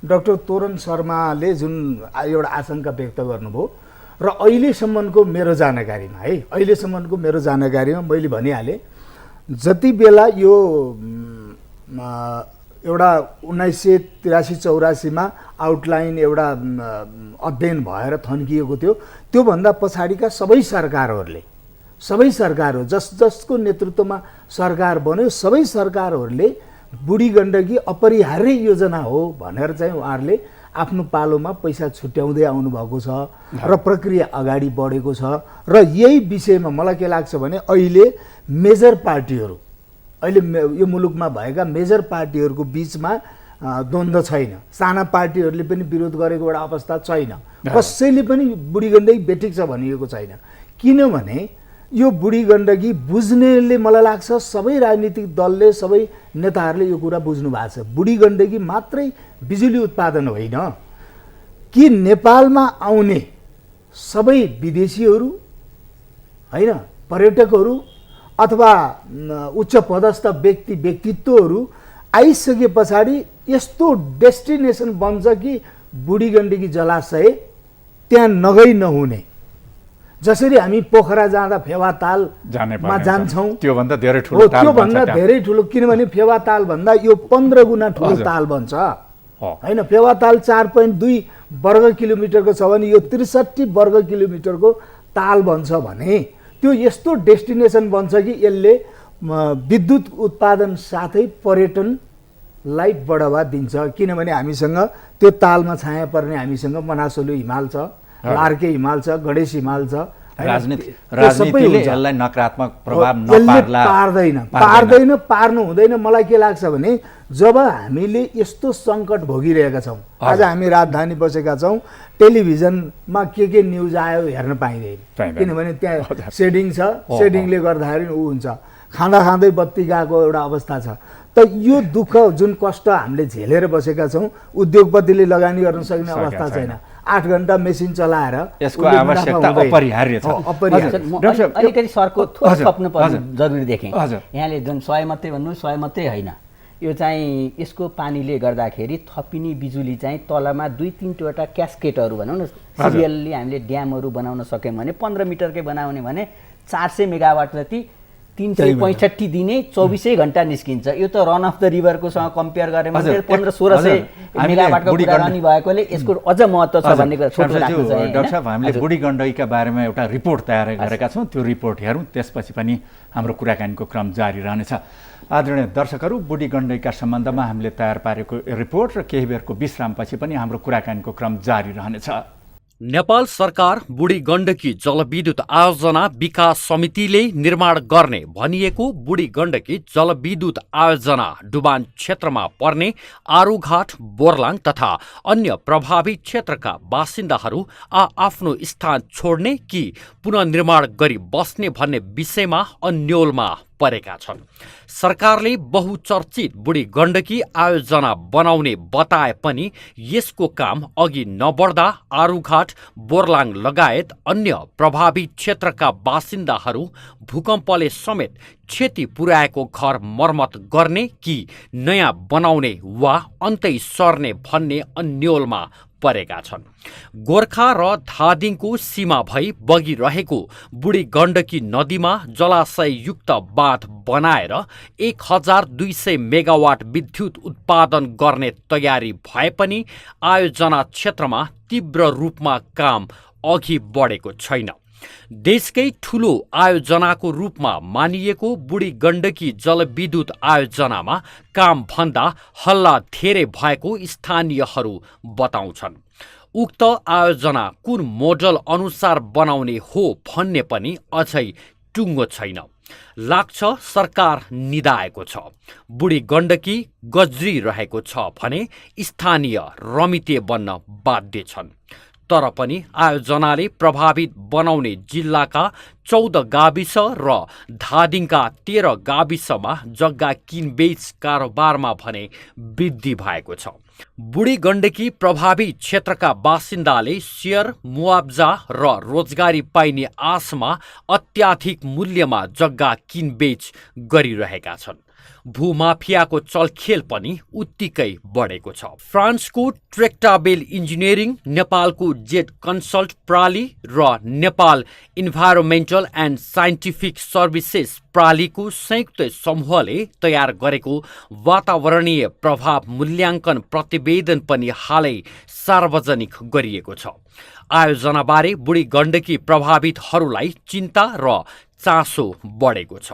डाक्टर तोरण शर्माले जुन एउटा आशंका व्यक्त गर्नुभयो र अहिलेसम्मको मेरो जानकारीमा मैले भनिहालेँ, जति बेला यो एउटा 1983-84 आउटलाइन एउटा अध्ययन भएर थन्किएको थियो, त्योभन्दा पछाडिका सबै सरकारहरू जसको नेतृत्वमा सरकार बन्यो सबै सरकारहरूले बुढी गण्डकी अपरिहार्य योजना हो भनेर चाहिँ उहाँहरूले आफ्नो पालोमा पैसा छुट्याउँदै आउनुभएको छ र प्रक्रिया अगाडि बढेको छ। र यही विषयमा मलाई के लाग्छ भने अहिले मेजर पार्टीहरू यो मुलुकमा भएका मेजर पार्टीहरूको बिचमा द्वन्द्व छैन। साना पार्टीहरूले पनि विरोध गरेको एउटा अवस्था छैन। कसैले पनि बुढी गण्डकी बेठिक छ भनिएको छैन। किनभने यो बुढी गण्डकी बुझ्नेले मलाई लाग्छ सबै राजनीतिक दलले सबै नेताहरूले यो कुरा बुझ्नु भएको छ। बुढी गण्डकी मात्रै बिजुली उत्पादन होइन कि नेपालमा आउने सबै विदेशीहरू होइन, पर्यटकहरू अथवा उच्च पदस्थ व्यक्तित्वहरू आइसके पछाडि यस्तो डेस्टिनेसन बन्छ कि बुढी गण्डकी जलाशय त्यहाँ नगई नहुने। जसरी हामी पोखरा जाँदा फेवातालमा जान्छौँ त्योभन्दा धेरै ठुलो किनभने फेवाताल भन्दा यो 15 गुणा ठुलो ताल बन्छ होइन। फेवाताल 4.2 वर्ग किलोमिटरको छ भने यो 63 वर्ग किलोमिटरको ताल बन्छ भने त्यो यस्तो डेस्टिनेसन बन्छ कि यसले विद्युत उत्पादन साथै पर्यटनलाई बढावा दिन्छ। किनभने हामीसँग त्यो तालमा छाया पर्ने हामीसँग मनासोलु हिमाल छ, लार्के हिमाल छ, गणेश हिमाल छ। राजनीतिले यसलाई नकारात्मक प्रभाव नपार्ला, पार्नु हुँदैन। मलाई के लाग्छ भने जब हामीले यस्तो सङ्कट भोगिरहेका छौँ, आज हामी राजधानी बसेका छौँ, टेलिभिजनमा के न्युज आयो हेर्न पाइँदैन, किनभने त्यहाँ सेडिङ छ, सेडिङले गर्दाखेरि ऊ हुन्छ, खाँदै बत्ती गएको एउटा अवस्था छ। त यो दुःख जुन कष्ट हामीले झेलेर बसेका छौँ, उद्योगपतिले लगानी गर्न सक्ने अवस्था छैन। 8 घण्टा मेसिन चलाएर यसको आवश्यकता अपरिहार्य छ। अलिकति सरको थोरै थप्नु पर्ने जरुरी देखेँ। यहाँले जुन 100 मात्रै भन्नु, 100 मात्रै होइन, यो चाहिँ यसको पानीले गर्दाखेरि थपिने बिजुली चाहिँ तलमा 2-3वटा क्यास्केटहरू भनौँ न, सिरियल्ली हामीले ड्यामहरू बनाउन सक्यौँ भने 15 मिटरकै बनाउने भने 400 मेगावाट जति 365 दिने 24 घण्टा निस्किन्छ। यो त रन अफ द रिभरकोसँग कम्पेयर गऱ्यो भने 1500-1600 मेगावाटको कुराकानी भएकोले यसको अझ महत्त्व छ भन्ने कुरा छोटो राख्नु छ। डाक्टर साहब, हामीले बुढी गण्डकीका बारेमा एउटा रिपोर्ट तयार गरेका छौँ, त्यो रिपोर्ट हेरौँ, त्यसपछि पनि हाम्रो कुराकानीको क्रम जारी रहनेछ। आदरणीय दर्शकहरू, बुढी गण्डकीका सम्बन्धमा हामीले तयार पारेको रिपोर्ट र केही बेरको विश्रामपछि पनि हाम्रो कुराकानीको क्रम जारी रहनेछ। नेपाल सरकार बुढी गण्डकी जलविद्युत आयोजना विकास समितिले निर्माण गर्ने भनिएको बुढी गण्डकी जलविद्युत आयोजना डुबान क्षेत्रमा पर्ने आरुघाट, बोर्लाङ तथा अन्य प्रभावित क्षेत्रका बासिन्दाहरू आफ्नो स्थान छोड्ने कि पुनर्निर्माण गरी बस्ने भन्ने विषयमा अन्योलमा परेका छन्। सरकारले बहुचर्चित बुढी गण्डकी आयोजना बनाउने बताए पनि यसको काम अघि नबढ्दा आरुघाट, बोर्लाङ लगायत अन्य प्रभावित क्षेत्रका बासिन्दाहरू भूकम्पले समेत क्षति पुर्याएको घर मर्मत गर्ने कि नयाँ बनाउने वा अन्तै सर्ने भन्ने अन्योलमा परेका छन्। गोर्खा र धादिङको सीमा भई बगिरहेको बुढी गण्डकी नदीमा जलाशययुक्त बाँध बनाएर 1200 मेगावाट विद्युत उत्पादन गर्ने तयारी भए पनि आयोजना क्षेत्रमा तीव्र रूपमा काम अघि बढेको छैन। देशकै ठूलो आयोजनाको रूपमा मानिएको बुढी गण्डकी जलविद्युत आयोजनामा काम भन्दा हल्ला धेरै भएको स्थानीयहरू बताउँछन्। उक्त आयोजना कुन मोडल अनुसार बनाउने हो भन्ने पनि अझै टुङ्गो छैन। लाग्छ सरकार निदाएको छ, बुढी गण्डकी गज्रिरहेको छ भने स्थानीय रमिते बन्न बाध्य छन्। तर पनि आयोजनाले प्रभावित बनाउने जिल्लाका 14 गाविस र धादिङका 13 गाविसमा जग्गा किनबेच कारोबारमा भने वृद्धि भएको छ। बुढी गण्डकी प्रभावित क्षेत्रका बासिन्दाले सेयर, मुआब्जा र रोजगारी पाइने आशमा अत्याधिक मूल्यमा जग्गा किनबेच गरिरहेका छन्। भूमाफियाको चलखेल पनि उत्तिकै बढेको छ। फ्रान्सको ट्रेक्टाबेल इन्जिनियरिङ, नेपालको जेट कन्सल्ट प्राली र Nepal environmental and scientific services प्रालीको संयुक्त समूहले तयार गरेको वातावरणीय प्रभाव मूल्याङ्कन प्रतिवेदन पनि हालै सार्वजनिक गरिएको छ। आयोजनाबारे बुढी गण्डकी प्रभावितहरूलाई चिन्ता र चासो बढेको छ।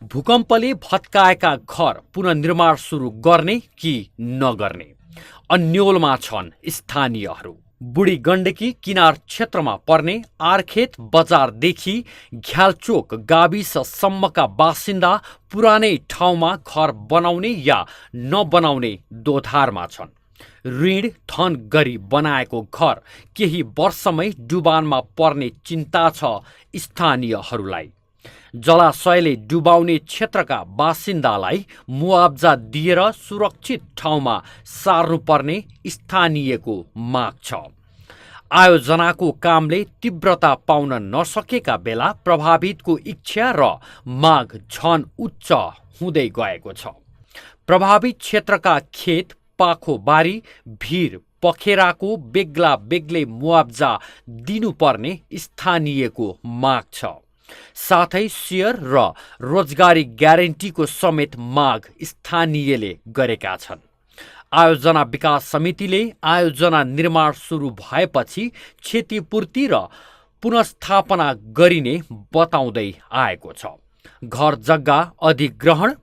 भूकम्पले भत्काएका घर पुनर्निर्माण सुरु गर्ने कि नगर्ने अन्योलमा छन् स्थानीयहरू। बुढी गण्डकी किनार क्षेत्रमा पर्ने आर्खेत बजारदेखि घ्यालचोक गाविससम्मका बासिन्दा पुरानै ठाउँमा घर बनाउने या नबनाउने दोधारमा छन्। ऋण धन गरी बनाएको घर केही वर्षमै डुबानमा पर्ने चिन्ता छ स्थानीयहरूलाई। जलाशयले डुबाउने क्षेत्रका बासिन्दालाई मुआब्जा दिएर सुरक्षित ठाउँमा सार्नुपर्ने स्थानीयको माग छ। आयोजनाको कामले तीव्रता पाउन नसकेका बेला प्रभावितको इच्छा र माग झन उच्च हुँदै गएको छ। प्रभावित क्षेत्रका खेत, पाखोबारी, भिर, पखेराको बेग्ला बेग्लै मुआब्जा दिनुपर्ने स्थानीयको माग छ। साथै सेयर र रोजगारी ग्यारेन्टीको समेत माग स्थानीयले गरेका छन्। आयोजना विकास समितिले आयोजना निर्माण सुरु भएपछि क्षतिपूर्ति र पुनर्स्थापना गरिने बताउँदै आएको छ। घर जग्गा अधिग्रहण